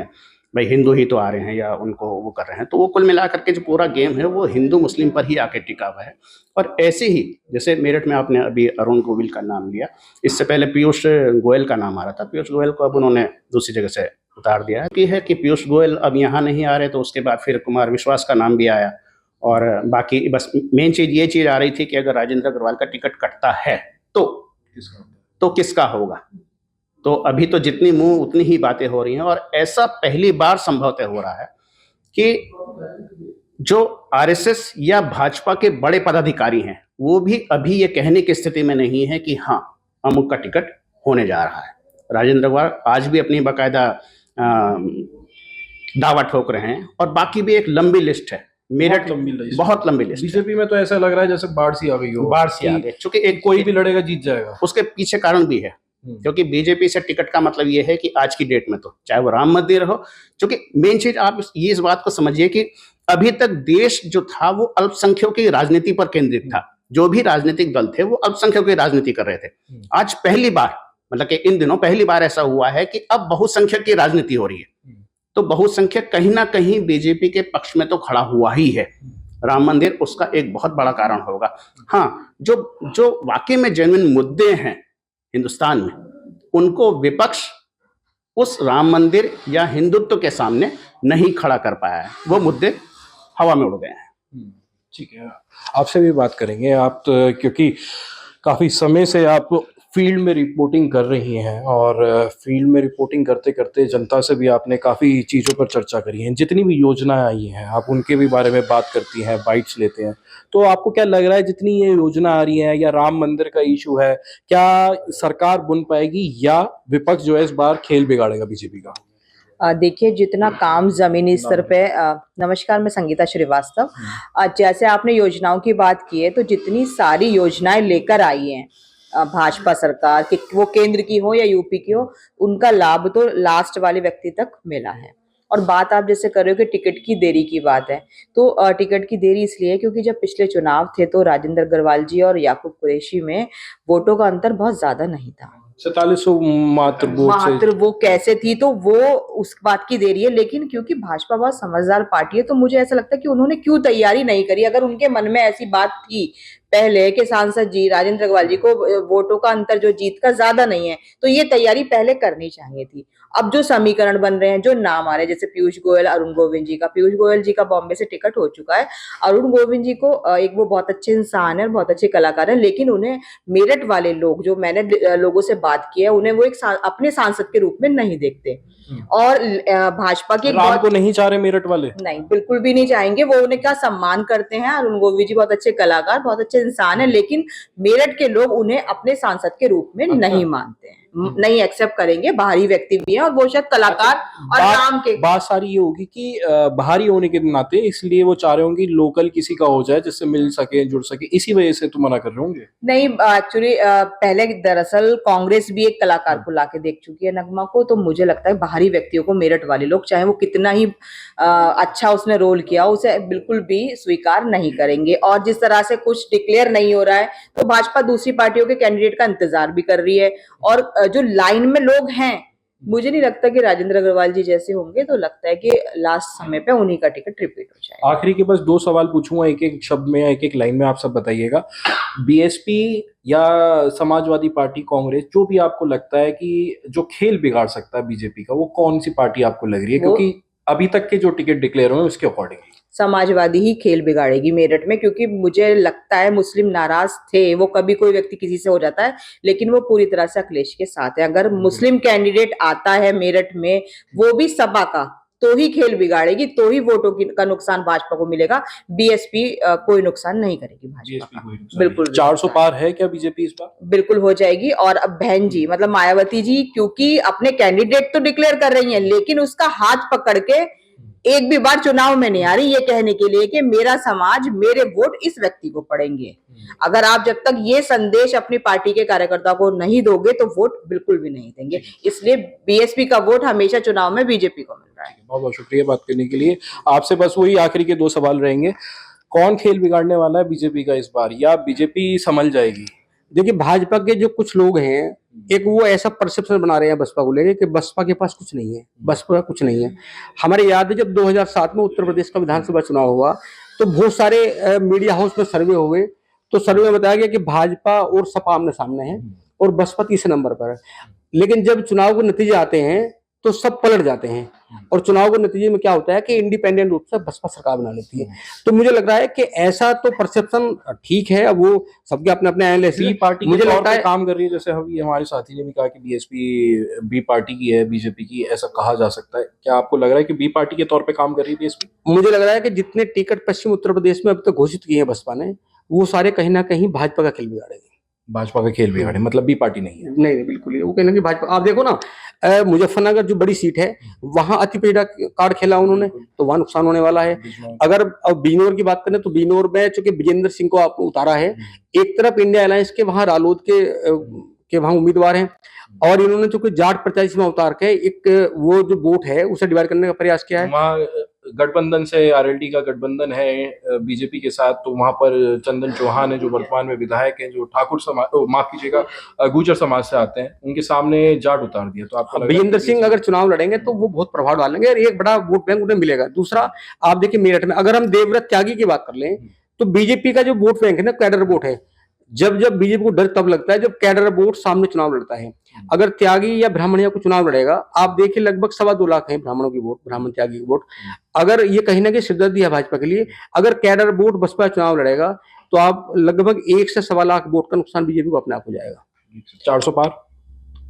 भाई हिंदू ही तो आ रहे हैं या उनको वो कर रहे हैं। तो वो कुल मिला करके जो पूरा गेम है वो हिंदू मुस्लिम पर ही आके टिका हुआ है। और ऐसे ही जैसे मेरठ में आपने अभी अरुण गोविल का नाम लिया, इससे पहले पीयूष गोयल का नाम आ रहा था। पीयूष गोयल को अब उन्होंने दूसरी जगह से उतार दिया है कि पीयूष गोयल अब यहाँ नहीं आ रहे, तो उसके बाद फिर कुमार विश्वास का नाम भी आया। और बाकी बस मेन चीज़ ये चीज़ आ रही थी कि अगर राजेंद्र अग्रवाल का टिकट कटता है तो किसका होगा। तो अभी तो जितनी मुंह उतनी ही बातें हो रही हैं, और ऐसा पहली बार संभवतः हो रहा है कि जो आरएसएस या भाजपा के बड़े पदाधिकारी हैं वो भी अभी ये कहने की स्थिति में नहीं है कि हाँ अमुक का टिकट होने जा रहा है। राजेंद्र अग्रवाल आज भी अपनी बाकायदा दावा ठोक रहे हैं, और बाकी भी एक लंबी लिस्ट है। मेरठ बहुत लंबी लिस्ट। बीजेपी में तो ऐसा लग रहा है जैसे बाढ़ सी आ गई हो, बाढ़ सी आ गई, क्योंकि एक कोई भी लड़ेगा जीत जाएगा। उसके पीछे कारण भी है, क्योंकि बीजेपी से टिकट का मतलब ये है कि आज की डेट में तो चाहे वो राम मंदिर हो, क्योंकि मेन चीज आप ये इस बात को समझिए कि अभी तक देश जो था वो अल्पसंख्यकों की राजनीति पर केंद्रित था। जो भी राजनीतिक दल थे वो अल्पसंख्यकों की राजनीति कर रहे थे। आज पहली बार, मतलब कि इन दिनों पहली बार ऐसा हुआ है कि अब बहुसंख्यक की राजनीति हो रही है। तो बहुसंख्यक कहीं ना कहीं बीजेपी के पक्ष में तो खड़ा हुआ ही है। राम मंदिर उसका एक बहुत बड़ा कारण होगा। हाँ, जो वाकई में जेन्युइन मुद्दे हैं हिंदुस्तान में, उनको विपक्ष उस राम मंदिर या हिंदुत्व के सामने नहीं खड़ा कर पाया है। वो मुद्दे हवा में उड़ गए हैं। ठीक है, आपसे भी बात करेंगे। आप तो, क्योंकि काफ़ी समय से आप फील्ड में रिपोर्टिंग कर रही हैं, और फील्ड में रिपोर्टिंग करते करते जनता से भी आपने काफ़ी चीज़ों पर चर्चा करी है। जितनी भी योजनाएं आई हैं आप उनके भी बारे में बात करती हैं, बाइट्स लेते हैं। तो आपको क्या लग रहा है, जितनी ये योजना आ रही है या राम मंदिर का इशू है, क्या सरकार बुन पाएगी या विपक्ष जो है इस बार खेल बिगाड़ेगा बीजेपी का? देखिए, जितना काम जमीनी स्तर पे नमस्कार, मैं संगीता श्रीवास्तव। जैसे आपने योजनाओं की बात की है, तो जितनी सारी योजनाएं लेकर आई हैं भाजपा सरकार कि वो केंद्र की हो या यूपी की हो, उनका लाभ तो लास्ट वाले व्यक्ति तक मिला है। और बात आप जैसे कर रहे हो कि टिकट की देरी की बात है, तो टिकट की देरी इसलिए है क्योंकि जब पिछले चुनाव थे तो राजेंद्र अग्रवाल जी और याकूब कुरैशी में वोटों का अंतर बहुत ज्यादा नहीं था। 4700 मात्र वो कैसे थी, तो वो उस बात की देरी है। लेकिन क्योंकि भाजपा बहुत समझदार पार्टी है, तो मुझे ऐसा लगता है कि उन्होंने क्यों तैयारी नहीं करी। अगर उनके मन में ऐसी बात थी पहले के सांसद जी राजेंद्र अग्रवाल जी को वोटों का अंतर जो जीत का ज्यादा नहीं है, तो ये तैयारी पहले करनी चाहिए थी। अब जो समीकरण बन रहे हैं, जो नाम आ रहे हैं, जैसे पीयूष गोयल, अरुण गोविंद जी का, पीयूष गोयल जी का बॉम्बे से टिकट हो चुका है। अरुण गोविंद जी को एक वो बहुत अच्छे इंसान है और बहुत अच्छे कलाकार है, लेकिन उन्हें मेरठ वाले लोग, जो मैंने लोगों से बात की है, उन्हें वो एक अपने सांसद के रूप में नहीं देखते। और भाजपा की राम को नहीं चाह रहे मेरठ वाले? नहीं, बिल्कुल भी नहीं चाहेंगे। वो उन्हें क्या सम्मान करते हैं। अरुण गोविंद जी बहुत अच्छे कलाकार, बहुत अच्छे इंसान है, लेकिन मेरठ के लोग उन्हें अपने सांसद के रूप में नहीं मानते हैं, नहीं एक्सेप्ट करेंगे। बाहरी व्यक्ति भी है और वो शायद कलाकार और नाम के बात सारी ये होगी कि बाहरी होने के नाते इसलिए वो चाह रहे होंगे लोकल किसी का हो जाए जिससे मिल सके, जुड़ सके, इसी वजह से तो मना कर रहे होंगे। नहीं, एक्चुअली पहले दरअसल कांग्रेस भी एक कलाकार को लाके देख चुकी है, नगमा को। तो मुझे लगता है बाहरी व्यक्तियों को मेरठ वाले लोग, चाहे वो कितना ही अच्छा उसने रोल किया, उसे बिल्कुल भी स्वीकार नहीं करेंगे। और जिस तरह से कुछ डिक्लेयर नहीं हो रहा है, तो भाजपा दूसरी पार्टियों के कैंडिडेट का इंतजार भी कर रही है। और जो लाइन में लोग हैं, मुझे नहीं लगता कि राजेंद्र अग्रवाल जी जैसे होंगे, तो लगता है कि लास्ट समय पे उन्हीं का टिकट रिपीट हो जाए। आखिरी के बस 2 सवाल पूछूंगा, एक एक शब्द में या एक एक लाइन में आप सब बताइएगा। बीएसपी या समाजवादी पार्टी, कांग्रेस, जो भी आपको लगता है कि जो खेल बिगाड़ सकता है बीजेपी का, वो कौन सी पार्टी आपको लग रही है? क्योंकि अभी तक के जो टिकट डिक्लेयर हुए उसके अकॉर्डिंग समाजवादी ही खेल बिगाड़ेगी मेरठ में, क्योंकि मुझे लगता है मुस्लिम नाराज थे। वो कभी कोई व्यक्ति किसी से हो जाता है, लेकिन वो पूरी तरह से अखिलेश के साथ है। अगर मुस्लिम कैंडिडेट आता है मेरठ में, वो भी सपा का, तो ही खेल बिगाड़ेगी, तो ही वोटों का नुकसान भाजपा को मिलेगा। बीएसपी कोई नुकसान नहीं करेगी भाजपा का, बिल्कुल। 400 पार है क्या बीजेपी इस बार? बिल्कुल हो जाएगी। और अब बहन जी, मतलब मायावती जी, क्योंकि अपने कैंडिडेट तो डिक्लेयर कर रही हैं, लेकिन उसका हाथ पकड़ के एक भी बार चुनाव में नहीं आ रही, ये कहने के लिए कि मेरा समाज, मेरे वोट इस व्यक्ति को पड़ेंगे। अगर आप जब तक ये संदेश अपनी पार्टी के कार्यकर्ता को नहीं दोगे, तो वोट बिल्कुल भी नहीं देंगे। इसलिए बीएसपी का वोट हमेशा चुनाव में बीजेपी को मिल रहा है। बहुत बहुत शुक्रिया बात करने के लिए। आपसे बस वही आखिरी के 2 सवाल रहेंगे। कौन खेल बिगाड़ने वाला है बीजेपी का इस बार, या बीजेपी संभल जाएगी? देखिए, भाजपा के जो कुछ लोग हैं, एक वो ऐसा परसेप्शन बना रहे हैं बसपा को लेके कि बसपा के पास कुछ नहीं है, बसपा कुछ नहीं है। हमारे याद है जब 2007 में उत्तर प्रदेश का विधानसभा चुनाव हुआ, तो बहुत सारे मीडिया हाउस में सर्वे हुए, तो सर्वे में बताया गया कि भाजपा और सपा आमने सामने है और बसपा तीसरे नंबर पर है। लेकिन जब चुनाव के नतीजे आते हैं तो सब पलट जाते हैं, और चुनाव के नतीजे में क्या होता है कि इंडिपेंडेंट रूप से बसपा सरकार बना लेती है। तो मुझे लग रहा है कि ऐसा तो परसेप्शन ठीक है, अब वो सबके अपने अपने एनालिसिस। बी पार्टी मुझे लगता है काम कर रही है, जैसे अभी हमारे साथी ने भी कहा कि बीएसपी बी पार्टी की है, बीजेपी की, ऐसा कहा जा सकता है। क्या आपको लग रहा है कि बी पार्टी के तौर पे काम कर रही है बीएसपी? मुझे लग रहा है कि जितने टिकट पश्चिम उत्तर प्रदेश में अब तक घोषित किए हैं बसपा ने, वो सारे कहीं ना कहीं भाजपा का खेल बिगाड़ेंगे। भाजपा का खेल बिगाड़े, मतलब बी पार्टी नहीं है? नहीं, बिल्कुल ही वो कहना कि भाजपा। आप देखो ना, मुजफ्फरनगर जो बड़ी सीट है, वहां अतिपेड़ा कार्ड खेला उन्होंने, तो वहां नुकसान होने वाला है। अगर अब बिजनौर की बात करें, तो बिजनौर में चूंकि विजेंद्र सिंह को आपको उतारा है, एक तरफ इंडिया अलायंस के वहां रालोद के वहां उम्मीदवार हैं, और इन्होंने चूंकि जाट प्रत्याशी में उतार के एक वो जो वोट है उसे डिवाइड करने का प्रयास किया है। वहाँ गठबंधन से, आरएलडी का गठबंधन है बीजेपी के साथ, तो वहां पर चंदन चौहान है जो वर्तमान में विधायक हैं, जो ठाकुर समाज, माफ कीजिएगा, गुर्जर समाज से आते हैं, उनके सामने जाट उतार दिया। तो आपको विजेंद्र सिंह अगर चुनाव लड़ेंगे तो वो बहुत प्रभाव डालेंगे और एक बड़ा वोट बैंक उन्हें मिलेगा। दूसरा, आप देखिए मेरठ में अगर हम देवव्रत त्यागी की बात कर लें, तो बीजेपी का जो वोट बैंक है ना, कैडर वोट है। जब बीजेपी को डर तब लगता है जब कैडर वोट सामने चुनाव लड़ता है। अगर त्यागी या ब्राह्मणिया को चुनाव लड़ेगा, आप देखिए लगभग 2.25 लाख है ब्राह्मणों की वोट, ब्राह्मण त्यागी की वोट। अगर ये कहीं ना कहीं सिरदर्दी है भाजपा के लिए, अगर कैडर वोट बसपा चुनाव लड़ेगा, तो आप लगभग 1 से 2.25 लाख वोट का नुकसान बीजेपी को अपने आप हो जाएगा। 400 पार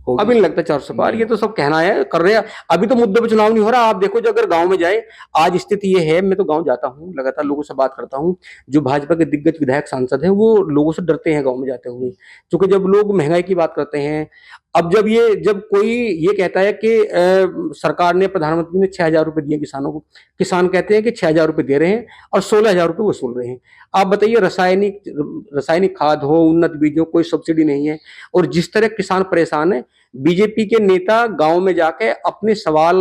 अभी नहीं लगता 400 पार, ये तो सब कहना है, कर रहे हैं। अभी तो मुद्दे पे चुनाव नहीं हो रहा। आप देखो, जो अगर गांव में जाए, आज स्थिति ये है, मैं तो गांव जाता हूँ, लगातार लोगों से बात करता हूँ, जो भाजपा के दिग्गज विधायक सांसद हैं, वो लोगों से डरते हैं गांव में जाते हुए, क्योंकि जब लोग महंगाई की बात करते हैं, अब जब कोई ये कहता है कि सरकार ने, प्रधानमंत्री ने 6,000 रुपए दिए किसानों को, किसान कहते हैं कि 6,000 रुपए दे रहे हैं और 16,000 रुपए वसूल रहे हैं। आप बताइए, रासायनिक खाद हो, उन्नत बीजों, कोई सब्सिडी नहीं है, और जिस तरह किसान परेशान है, बीजेपी के नेता गांव में जाके अपने सवाल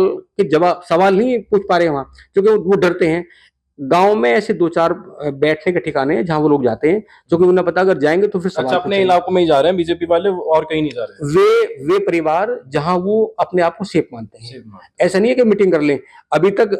नहीं पूछ पा रहे वहां, क्योंकि वो डरते हैं। गांव में ऐसे 2-4 बैठने के ठिकाने हैं जहां वो लोग जाते हैं, क्योंकि उन्हें पता अगर जाएंगे तो फिर अच्छा, सवाल अपने पूछेंगे। इलाकों में ही जा रहे हैं बीजेपी वाले और कहीं नहीं जा रहे वे परिवार जहां वो अपने आप को सेफ मानते हैं। हैं। ऐसा नहीं है कि मीटिंग कर लें। अभी तक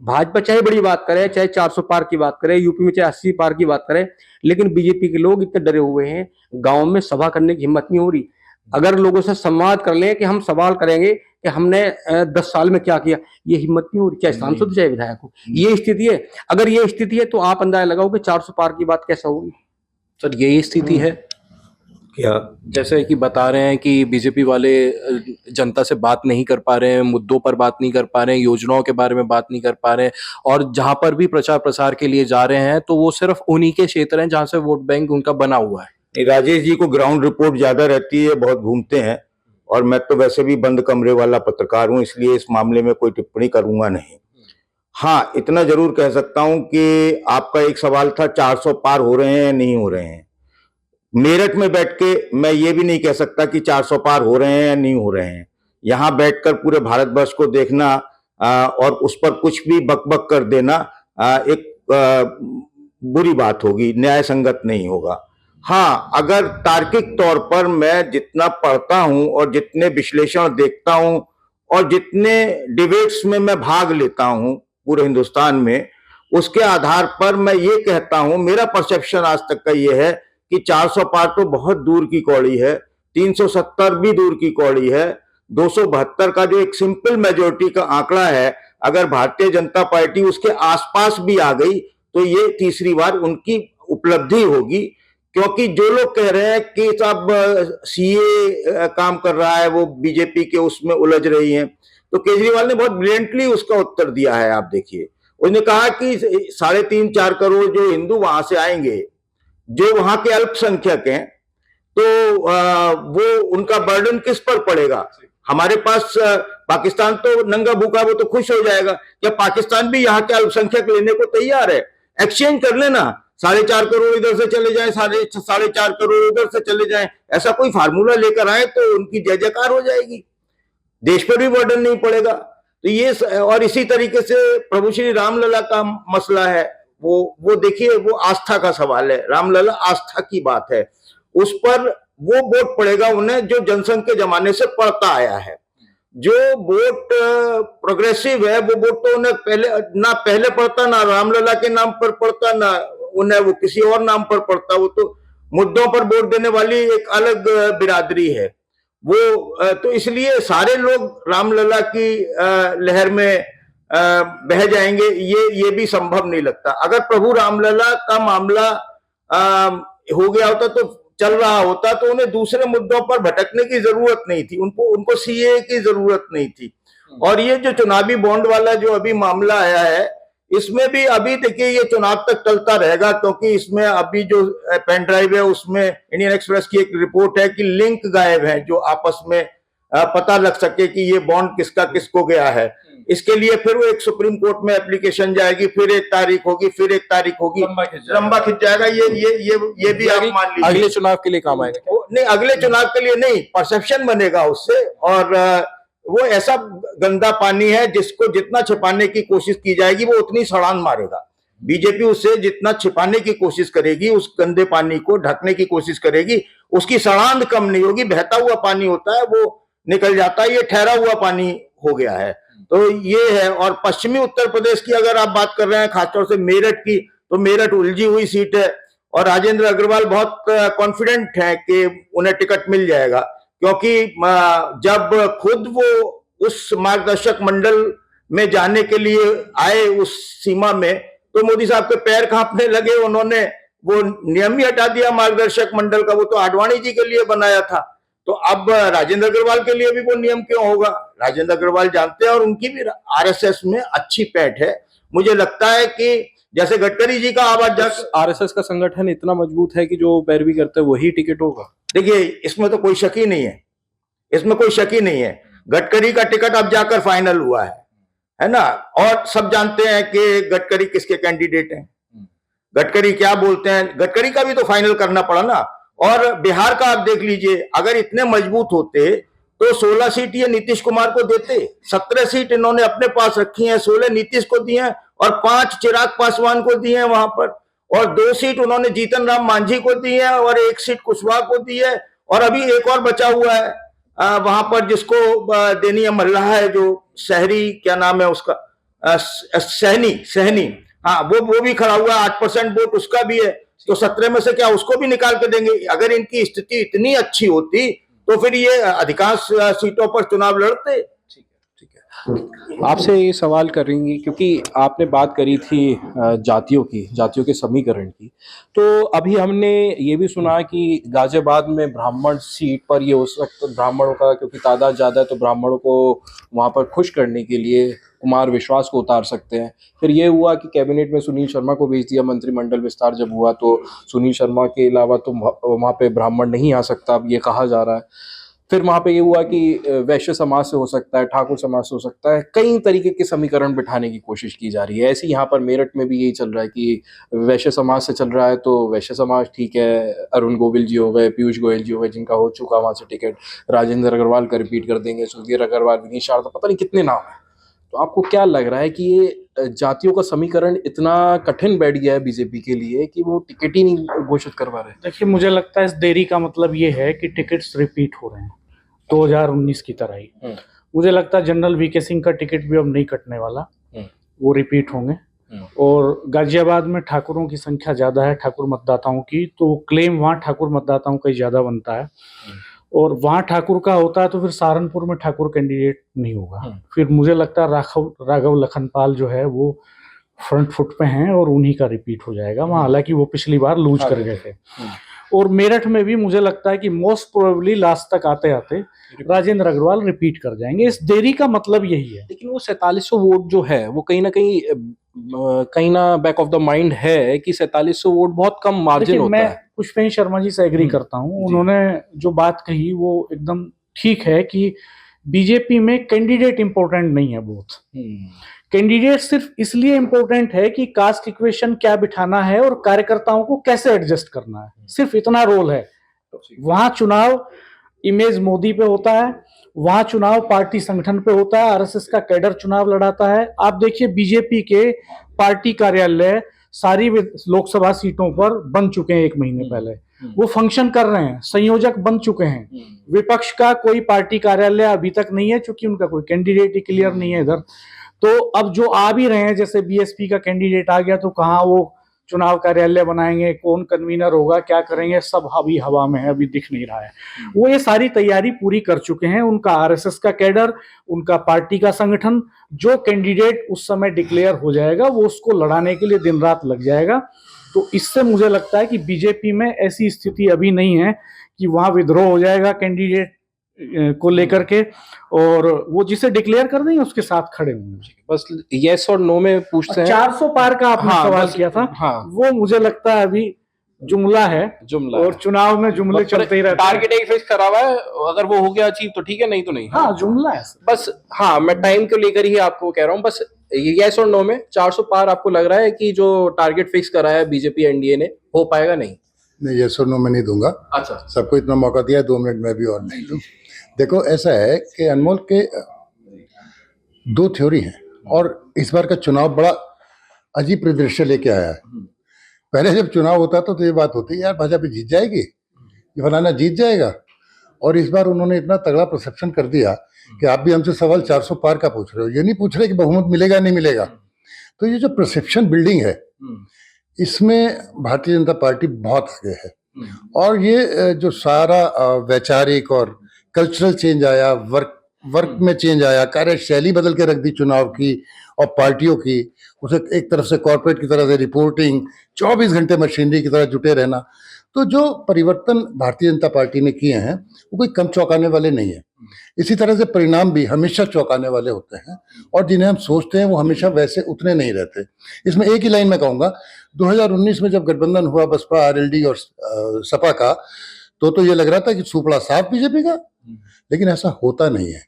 भाजपा चाहे बड़ी बात करे, चाहे 400 पार की बात करे, यूपी में चाहे 80 पार की बात करे, लेकिन बीजेपी के लोग इतने डरे हुए हैं, गांव में सभा करने की हिम्मत नहीं हो रही। अगर लोगों से संवाद कर लें कि हम सवाल करेंगे कि हमने 10 साल में क्या किया, ये हिम्मत नहीं हो रही, चाहे सांसद चाहे विधायक हो। ये स्थिति है। अगर ये स्थिति है तो आप अंदाजा लगाओ कि 400 पार की बात कैसा होगी। सर यही स्थिति है क्या जैसे कि बता रहे हैं कि बीजेपी वाले जनता से बात नहीं कर पा रहे हैं, मुद्दों पर बात नहीं कर पा रहे हैं, योजनाओं के बारे में बात नहीं कर पा रहे हैं, और जहां पर भी प्रचार प्रसार के लिए जा रहे हैं तो वो सिर्फ उन्हीं के क्षेत्र हैं जहां से वोट बैंक उनका बना हुआ है। राजेश जी को ग्राउंड रिपोर्ट ज्यादा रहती है, बहुत घूमते हैं, और मैं तो वैसे भी बंद कमरे वाला पत्रकार हूं, इसलिए इस मामले में कोई टिप्पणी करूंगा नहीं। हाँ, इतना जरूर कह सकता हूं कि आपका एक सवाल था 400 पार हो रहे हैं या नहीं हो रहे हैं। मेरठ में बैठ के मैं ये भी नहीं कह सकता कि 400 पार हो रहे हैं या नहीं हो रहे हैं। यहाँ बैठकर पूरे भारतवर्ष को देखना और उस पर कुछ भी बकबक कर देना एक बुरी बात होगी, न्याय संगत नहीं होगा। हाँ, अगर तार्किक तौर पर मैं जितना पढ़ता हूं और जितने विश्लेषण देखता हूं और जितने डिबेट्स में मैं भाग लेता हूं पूरे हिंदुस्तान में, उसके आधार पर मैं ये कहता हूं, मेरा परसेप्शन आज तक का ये है कि 400 पार तो बहुत दूर की कौड़ी है, 370 भी दूर की कौड़ी है, 272 का जो एक सिंपल मेजोरिटी का आंकड़ा है, अगर भारतीय जनता पार्टी उसके आसपास भी आ गई तो ये तीसरी बार उनकी उपलब्धि होगी। क्योंकि जो लोग कह रहे हैं कि साहब सीए काम कर रहा है, वो बीजेपी के उसमें उलझ रही हैं, तो केजरीवाल ने बहुत ब्रिलियंटली उसका उत्तर दिया है। आप देखिए, उसने कहा कि 3.5-4 करोड़ जो हिंदू वहां से आएंगे, जो वहां के अल्पसंख्यक हैं, तो वो उनका बर्डन किस पर पड़ेगा? हमारे पास पाकिस्तान तो नंगा भूखा, वो तो खुश हो जाएगा। क्या पाकिस्तान भी यहाँ के अल्पसंख्यक लेने को तैयार है? एक्सचेंज कर लेना, 4.5 करोड़ इधर से चले जाए, 4.5 करोड़ उधर से चले जाए, ऐसा कोई फार्मूला लेकर आए तो उनकी जय जयकार हो जाएगी, देश पर भी बर्डन नहीं पड़ेगा। तो ये, और इसी तरीके से प्रभु श्री रामलला का मसला है, वो देखिए, वो आस्था का सवाल है। रामलला आस्था की बात है, उस पर वो वोट पड़ेगा उन्हें जो जनसंघ के जमाने से पड़ता आया है। जो वोट प्रोग्रेसिव है, वो वोट तो उन्हें पहले पड़ता, ना रामलला के नाम पर पड़ता, ना उन्हें वो किसी और नाम पर पड़ता। वो तो मुद्दों पर वोट देने वाली एक अलग बिरादरी है वो। तो इसलिए सारे लोग रामलला की लहर में बह जाएंगे, ये भी संभव नहीं लगता। अगर प्रभु रामलला का मामला हो गया होता, तो चल रहा होता, तो उन्हें दूसरे मुद्दों पर भटकने की जरूरत नहीं थी, उनको सीए की जरूरत नहीं थी। और ये जो चुनावी बॉन्ड वाला जो अभी मामला आया है, इसमें भी अभी देखिए ये चुनाव तक चलता रहेगा, क्योंकि इसमें अभी जो पेन ड्राइव है उसमें इंडियन एक्सप्रेस की एक रिपोर्ट है कि लिंक गायब है, जो आपस में पता लग सके कि ये बॉन्ड किसका किसको गया है। इसके लिए फिर वो एक सुप्रीम कोर्ट में एप्लीकेशन जाएगी, फिर एक तारीख होगी, फिर एक तारीख होगी, लंबा खिंच जाएगा। ये भी आप मान लीजिए अगले चुनाव के लिए काम आएगा। नहीं, अगले चुनाव के लिए नहीं, परसेप्शन बनेगा उससे। और वो ऐसा गंदा पानी है जिसको जितना छिपाने की कोशिश की जाएगी, वो उतनी छलांग मारेगा। बीजेपी उससे जितना छिपाने की कोशिश करेगी, उस गंदे पानी को ढकने की कोशिश करेगी, उसकी छलांग कम नहीं होगी। बहता हुआ पानी होता है, वो निकल जाता है, ये ठहरा हुआ पानी हो गया है। तो ये है। और पश्चिमी उत्तर प्रदेश की अगर आप बात कर रहे हैं, खासतौर से मेरठ की, तो मेरठ उलझी हुई सीट है और राजेंद्र अग्रवाल बहुत कॉन्फिडेंट है कि उन्हें टिकट मिल जाएगा, क्योंकि जब खुद वो उस मार्गदर्शक मंडल में जाने के लिए आए उस सीमा में, तो मोदी साहब के पैर कांपने लगे। उन्होंने वो नियम ही हटा दिया मार्गदर्शक मंडल का, वो तो आडवाणी जी के लिए बनाया था। तो अब राजेंद्र अग्रवाल के लिए भी वो नियम क्यों होगा? राजेंद्र अग्रवाल जानते हैं और उनकी भी आरएसएस में अच्छी पैठ है। मुझे लगता है कि जैसे गडकरी जी का आवाज आरएसएस का संगठन इतना मजबूत है कि जो पैरवी करते हैं वही टिकट होगा। देखिए, इसमें तो कोई शक ही नहीं है, इसमें कोई शक ही नहीं है। गडकरी का टिकट अब जाकर फाइनल हुआ है ना? और सब जानते हैं कि गडकरी किसके कैंडिडेट हैं, गडकरी क्या बोलते हैं। गडकरी का भी तो फाइनल करना पड़ा ना। और बिहार का आप देख लीजिए, अगर इतने मजबूत होते तो 16 सीट ये नीतीश कुमार को देते। 17 सीट इन्होंने अपने पास रखी हैं, 16 नीतीश को दी हैं और 5 चिराग पासवान को दी है वहां पर, और 2 सीट उन्होंने जीतन राम मांझी को दी है और 1 सीट कुशवाहा को दी है, और अभी एक और बचा हुआ है वहां पर जिसको देनी है मल्लाह है, जो शहरी क्या नाम है उसका, सहनी, हाँ वो भी खड़ा हुआ है, 8% वोट उसका भी है, तो 17 में से क्या उसको भी निकाल के देंगे। अगर इनकी स्थिति इतनी अच्छी होती तो फिर ये अधिकांश सीटों पर चुनाव लड़ते। आपसे ये सवाल करेंगे क्योंकि आपने बात करी थी जातियों के समीकरण की, तो अभी हमने ये भी सुना कि गाजियाबाद में ब्राह्मण सीट पर ये हो सकता है, ब्राह्मणों का क्योंकि तादाद ज़्यादा है तो ब्राह्मणों को वहाँ पर खुश करने के लिए कुमार विश्वास को उतार सकते हैं। फिर ये हुआ कि कैबिनेट में सुनील शर्मा को भेज दिया, मंत्रिमंडल विस्तार जब हुआ तो सुनील शर्मा के अलावा तो वहाँ पे ब्राह्मण नहीं आ सकता, अब ये कहा जा रहा है। फिर वहां पे ये हुआ कि वैश्य समाज से हो सकता है, ठाकुर समाज से हो सकता है, कई तरीके के समीकरण बिठाने की कोशिश की जा रही है। ऐसे यहाँ पर मेरठ में भी यही चल रहा है कि वैश्य समाज से चल रहा है तो वैश्य समाज ठीक है, अरुण गोविल जी हो गए, पीयूष गोयल जी हो गए जिनका हो चुका वहां से टिकट, राजेंद्र अग्रवाल का रिपीट कर देंगे, सुधीर अग्रवाल, विनीत शारदा, पता नहीं कितने नाम है। तो आपको क्या लग रहा है कि ये जातियों का समीकरण इतना कठिन बैठ गया है बीजेपी के लिए कि वो टिकट ही नहीं घोषित करवा रहे? देखिए, मुझे लगता है इस देरी का मतलब ये है कि टिकट्स रिपीट हो रहे हैं 2019 की तरह ही। मुझे लगता है जनरल वीके सिंह का टिकट भी अब नहीं कटने वाला, वो रिपीट होंगे। और गाजियाबाद में ठाकुरों की संख्या ज़्यादा है, ठाकुर मतदाताओं की, तो क्लेम वहाँ ठाकुर मतदाताओं का ही ज़्यादा बनता है। और वहाँ ठाकुर का होता है तो फिर सहारनपुर में ठाकुर कैंडिडेट नहीं होगा। फिर मुझे लगता है राघव लखनपाल जो है वो फ्रंट फुट पे हैं और उन्हीं का रिपीट हो जाएगा वहाँ, हालांकि वो पिछली बार लूज कर गए थे। और मेरठ में भी मुझे लगता है कि मोस्ट प्रोबेबली लास्ट तक आते आते राजेंद्र अग्रवाल रिपीट कर जाएंगे। इस देरी का मतलब यही है। लेकिन वो 4700 वोट जो है वो कहीं ना बैक ऑफ द माइंड है कि 4700 वोट बहुत कम मार्जिन होता है। मैं पुष्पेंद्र शर्मा जी से एग्री करता हूँ, उन्होंने जो बात कही वो एकदम ठीक है कि बीजेपी में कैंडिडेट इंपॉर्टेंट नहीं है बहुत। कैंडिडेट सिर्फ इसलिए इंपॉर्टेंट है कि कास्ट इक्वेशन क्या बिठाना है और कार्यकर्ताओं को कैसे एडजस्ट करना है, सिर्फ इतना रोल है। वहां चुनाव इमेज मोदी पे होता है, वहां चुनाव पार्टी संगठन पे होता है, आरएसएस का कैडर चुनाव लड़ाता है। आप देखिए बीजेपी के पार्टी कार्यालय सारी लोकसभा सीटों पर बन चुके हैं 1 महीने पहले, वो फंक्शन कर रहे हैं, संयोजक बन चुके हैं। विपक्ष का कोई पार्टी कार्यालय अभी तक नहीं है क्योंकि उनका कोई कैंडिडेट ही क्लियर नहीं है इधर। तो अब जो आ भी रहे हैं, जैसे बीएसपी का कैंडिडेट आ गया तो कहाँ वो चुनाव कार्यालय बनाएंगे, कौन कन्वीनर होगा, क्या करेंगे, सब अभी हवा में है, अभी दिख नहीं रहा है। वो ये सारी तैयारी पूरी कर चुके हैं। उनका आरएसएस का कैडर, उनका पार्टी का संगठन, जो कैंडिडेट उस समय डिक्लेयर हो जाएगा वो उसको लड़ाने के लिए दिन रात लग जाएगा। तो इससे मुझे लगता है कि बीजेपी में ऐसी स्थिति अभी नहीं है कि वहां विद्रोह हो जाएगा कैंडिडेट को लेकर के, और वो जिसे डिक्लेयर कर देंगे उसके साथ खड़े होंगे। बस यस और नो में पूछते हैं। 400 पार का आपने सवाल किया था, वो मुझे लगता है अभी जुमला है, और चुनाव में जुमले चलते ही रहते हैं। टारगेट एक फिक्स करा हुआ है, अगर वो हो गया अचीव तो ठीक है, नहीं तो नहीं। हाँ, जुमला है बस। हाँ, मैं टाइम को लेकर ही आपको कह रहा हूँ, बस यस और नो में 400 पार आपको लग रहा है कि जो टारगेट फिक्स करा है बीजेपी एनडीए ने, हो पाएगा? नहीं, यस और नो में नहीं दूंगा। अच्छा, सबको इतना मौका दिया, 2 मिनट में भी और नहीं दूं। देखो, ऐसा है कि अनमोल के 2 थ्योरी हैं, और इस बार का चुनाव बड़ा अजीब परिदृश्य लेके आया है। पहले जब चुनाव होता था तो ये बात होती है यार भाजपा जीत जाएगी, ये फलाना जीत जाएगा, और इस बार उन्होंने इतना तगड़ा परसेप्शन कर दिया कि आप भी हमसे सवाल 400 पार का पूछ रहे हो, ये नहीं पूछ रहे कि बहुमत मिलेगा नहीं मिलेगा। तो ये जो परसेप्शन बिल्डिंग है, इसमें भारतीय जनता पार्टी बहुत आगे है। और ये जो सारा वैचारिक और कल्चरल चेंज आया, वर्क में चेंज आया, कार्यशैली बदल के रख दी चुनाव की और पार्टियों की, उसे एक तरफ से कॉर्पोरेट की तरह से रिपोर्टिंग, 24 घंटे मशीनरी की तरह जुटे रहना, तो जो परिवर्तन भारतीय जनता पार्टी ने किए हैं वो कोई कम चौंकाने वाले नहीं है। इसी तरह से परिणाम भी हमेशा चौंकाने वाले होते हैं, और जिन्हें हम सोचते हैं वो हमेशा वैसे उतने नहीं रहते। इसमें एक ही लाइन में कहूँगा, 2019 में जब गठबंधन हुआ बसपा, आरएलडी और सपा का, तो ये लग रहा था कि सुपड़ा साफ बीजेपी का, लेकिन ऐसा होता नहीं है।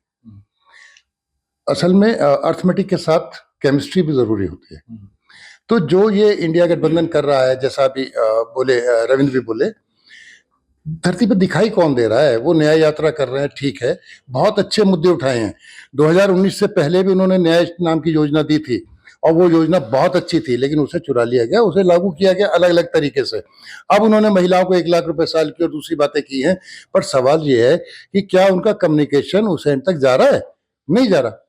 असल में अर्थमेटिक के साथ केमिस्ट्री भी जरूरी होती है। तो जो ये इंडिया गठबंधन कर रहा है, जैसा अभी बोले रविंद्र भी बोले, धरती पर दिखाई कौन दे रहा है? वो न्याय यात्रा कर रहे हैं, ठीक है, बहुत अच्छे मुद्दे उठाए हैं। 2019 से पहले भी उन्होंने न्याय नाम की योजना दी थी और वो योजना बहुत अच्छी थी, लेकिन उसे चुरा लिया गया, उसे लागू किया गया अलग अलग तरीके से। अब उन्होंने महिलाओं को 1 लाख रुपए साल की और दूसरी बातें की हैं, पर सवाल ये है कि क्या उनका कम्युनिकेशन उस एंड तक जा रहा है? नहीं जा रहा।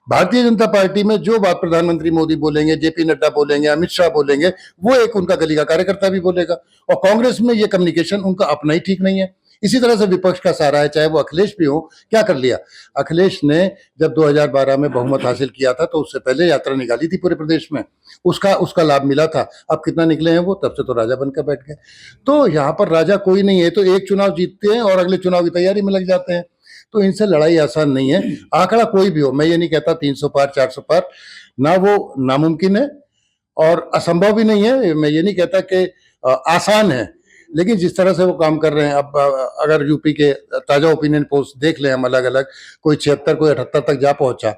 भारतीय जनता पार्टी में जो बात प्रधानमंत्री मोदी बोलेंगे, जेपी नड्डा बोलेंगे, अमित शाह बोलेंगे, वो एक उनका गली का कार्यकर्ता भी बोलेगा। और कांग्रेस में ये कम्युनिकेशन उनका अपना ही ठीक नहीं है। इसी तरह से विपक्ष का सहारा है, चाहे वो अखिलेश भी हो। क्या कर लिया अखिलेश ने? जब 2012 में बहुमत हासिल किया था तो उससे पहले यात्रा निकाली थी पूरे प्रदेश में, उसका लाभ मिला था। अब कितना निकले हैं वो? तब से तो राजा बनकर बैठ गए। तो यहाँ पर राजा कोई नहीं है, तो एक चुनाव जीतते हैं और अगले चुनाव की तैयारी में लग जाते हैं। तो इनसे लड़ाई आसान नहीं है। आंकड़ा कोई भी हो, मैं ये नहीं कहता 300 पार 400 पार, ना वो नामुमकिन है और असंभव भी नहीं है। मैं ये नहीं कहता कि आसान है, लेकिन जिस तरह से वो काम कर रहे हैं, अब अगर यूपी के ताजा ओपिनियन पोस्ट देख लें हम अलग अलग, कोई 76 कोई 78 तक जा पहुंचा।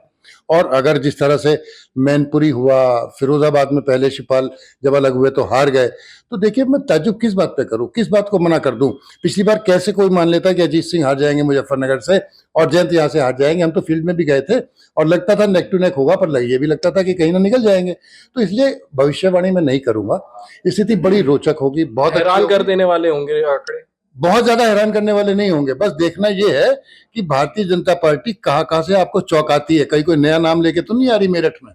और अगर जिस तरह से मैनपुरी हुआ, फिरोजाबाद में पहले शिवपाल जब अलग हुए तो हार गए, तो देखिए मैं ताज्जुब किस बात पे करूं, किस बात को मना कर दूं? पिछली बार कैसे कोई मान लेता कि अजीत सिंह हार जाएंगे मुजफ्फरनगर से और जयंत यहाँ से हार जाएंगे। हम तो फील्ड में भी गए थे और लगता था नेक टू नेक होगा, पर ये भी लगता था कि कहीं ना निकल जाएंगे। तो इसलिए भविष्यवाणी में नहीं करूंगा। स्थिति बड़ी रोचक होगी, बहुत हैरान कर देने वाले होंगे आंकड़े। बहुत ज्यादा हैरान करने वाले नहीं होंगे। बस देखना ये है कि भारतीय जनता पार्टी कहाँ से आपको चौंकाती है। कहीं कोई नया नाम लेके तो नहीं आ रही मेरठ में।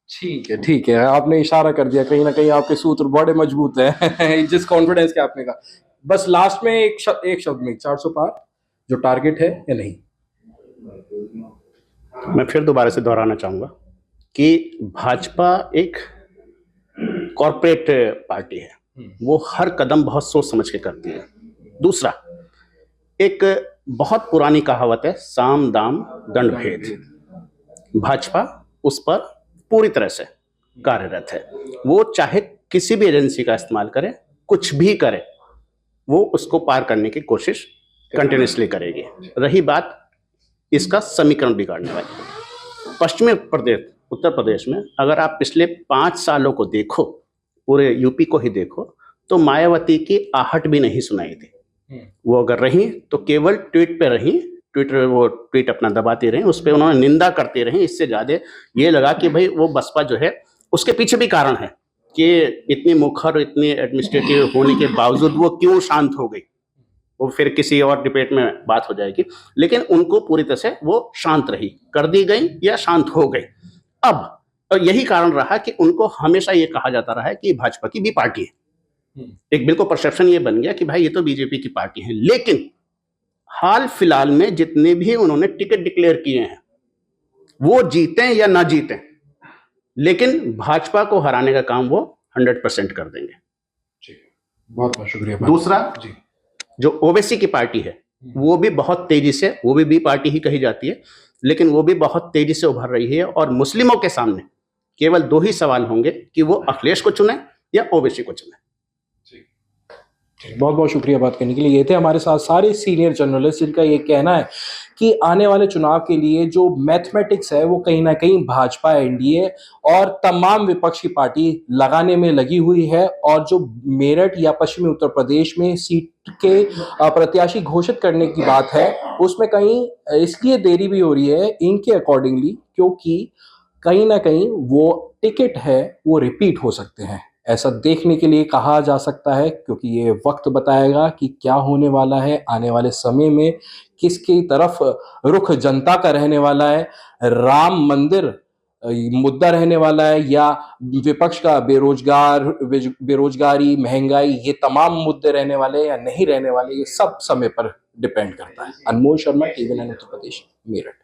ठीक है, आपने इशारा कर दिया, कहीं ना कहीं आपके सूत्र बड़े मजबूत हैं जिस कॉन्फिडेंस के आपने कहा। बस लास्ट में एक शब्द में 400 पार जो टारगेट है या नहीं? मैं फिर दोबारा से दोहराना चाहूंगा कि भाजपा एक कॉरपोरेट पार्टी है, वो हर कदम बहुत सोच समझ के करती है। दूसरा, एक बहुत पुरानी कहावत है, साम दाम दंड भेद। भाजपा उस पर पूरी तरह से कार्यरत है। वो चाहे किसी भी एजेंसी का इस्तेमाल करे, कुछ भी करे, वो उसको पार करने की कोशिश कंटिन्यूसली करेगी। रही बात इसका समीकरण बिगाड़ने वाली, पश्चिमी प्रदेश उत्तर प्रदेश में अगर आप पिछले 5 सालों को देखो, पूरे यूपी को ही देखो, तो मायावती की आहट भी नहीं सुनाई थी। वो अगर रही तो केवल ट्वीट पे रही, ट्विटर वो ट्वीट अपना दबाती रही, उस पर उन्होंने निंदा करती रही। इससे ज्यादा ये लगा कि भाई वो बसपा जो है, उसके पीछे भी कारण है कि इतनी मुखर, इतनी एडमिनिस्ट्रेटिव होने के बावजूद वो क्यों शांत हो गई। वो फिर किसी और डिबेट में बात हो जाएगी, लेकिन उनको पूरी तरह से वो शांत रही, कर दी गई या शांत हो गई। अब यही कारण रहा कि उनको हमेशा ये कहा जाता रहा है कि भाजपा की बी पार्टी है। एक बिल्कुल परसेप्शन ये बन गया कि भाई ये तो बीजेपी की पार्टी है। लेकिन हाल फिलहाल में जितने भी उन्होंने टिकट डिक्लेयर किए हैं, वो जीतें या ना जीतें, लेकिन भाजपा को हराने का काम वो 100% कर देंगे। बहुत बहुत शुक्रिया। दूसरा, जो ओवैसी की पार्टी है, वो भी बहुत तेजी से, वो भी बी पार्टी ही कही जाती है, लेकिन वो भी बहुत तेजी से उभर रही है। और मुस्लिमों के सामने केवल 2 ही सवाल होंगे कि वो अखिलेश को चुने या ओवैसी को चुने। बहुत बहुत शुक्रिया बात करने के लिए। ये थे हमारे साथ सारे सीनियर जर्नलिस्ट जिनका ये कहना है कि आने वाले चुनाव के लिए जो मैथमेटिक्स है वो कहीं ना कहीं भाजपा, एनडीए और तमाम विपक्ष की पार्टी लगाने में लगी हुई है। और जो मेरठ या पश्चिमी उत्तर प्रदेश में सीट के प्रत्याशी घोषित करने की बात है, उसमें कहीं इसलिए देरी भी हो रही है इनके अकॉर्डिंगली, क्योंकि कहीं ना कहीं वो टिकट है वो रिपीट हो सकते हैं। ऐसा देखने के लिए कहा जा सकता है, क्योंकि ये वक्त बताएगा कि क्या होने वाला है आने वाले समय में, किसकी तरफ रुख जनता का रहने वाला है। राम मंदिर मुद्दा रहने वाला है या विपक्ष का बेरोजगारी, महंगाई, ये तमाम मुद्दे रहने वाले या नहीं रहने वाले, ये सब समय पर डिपेंड करता है। अनमोल शर्मा, टीवी 9 उत्तर प्रदेश, मेरठ।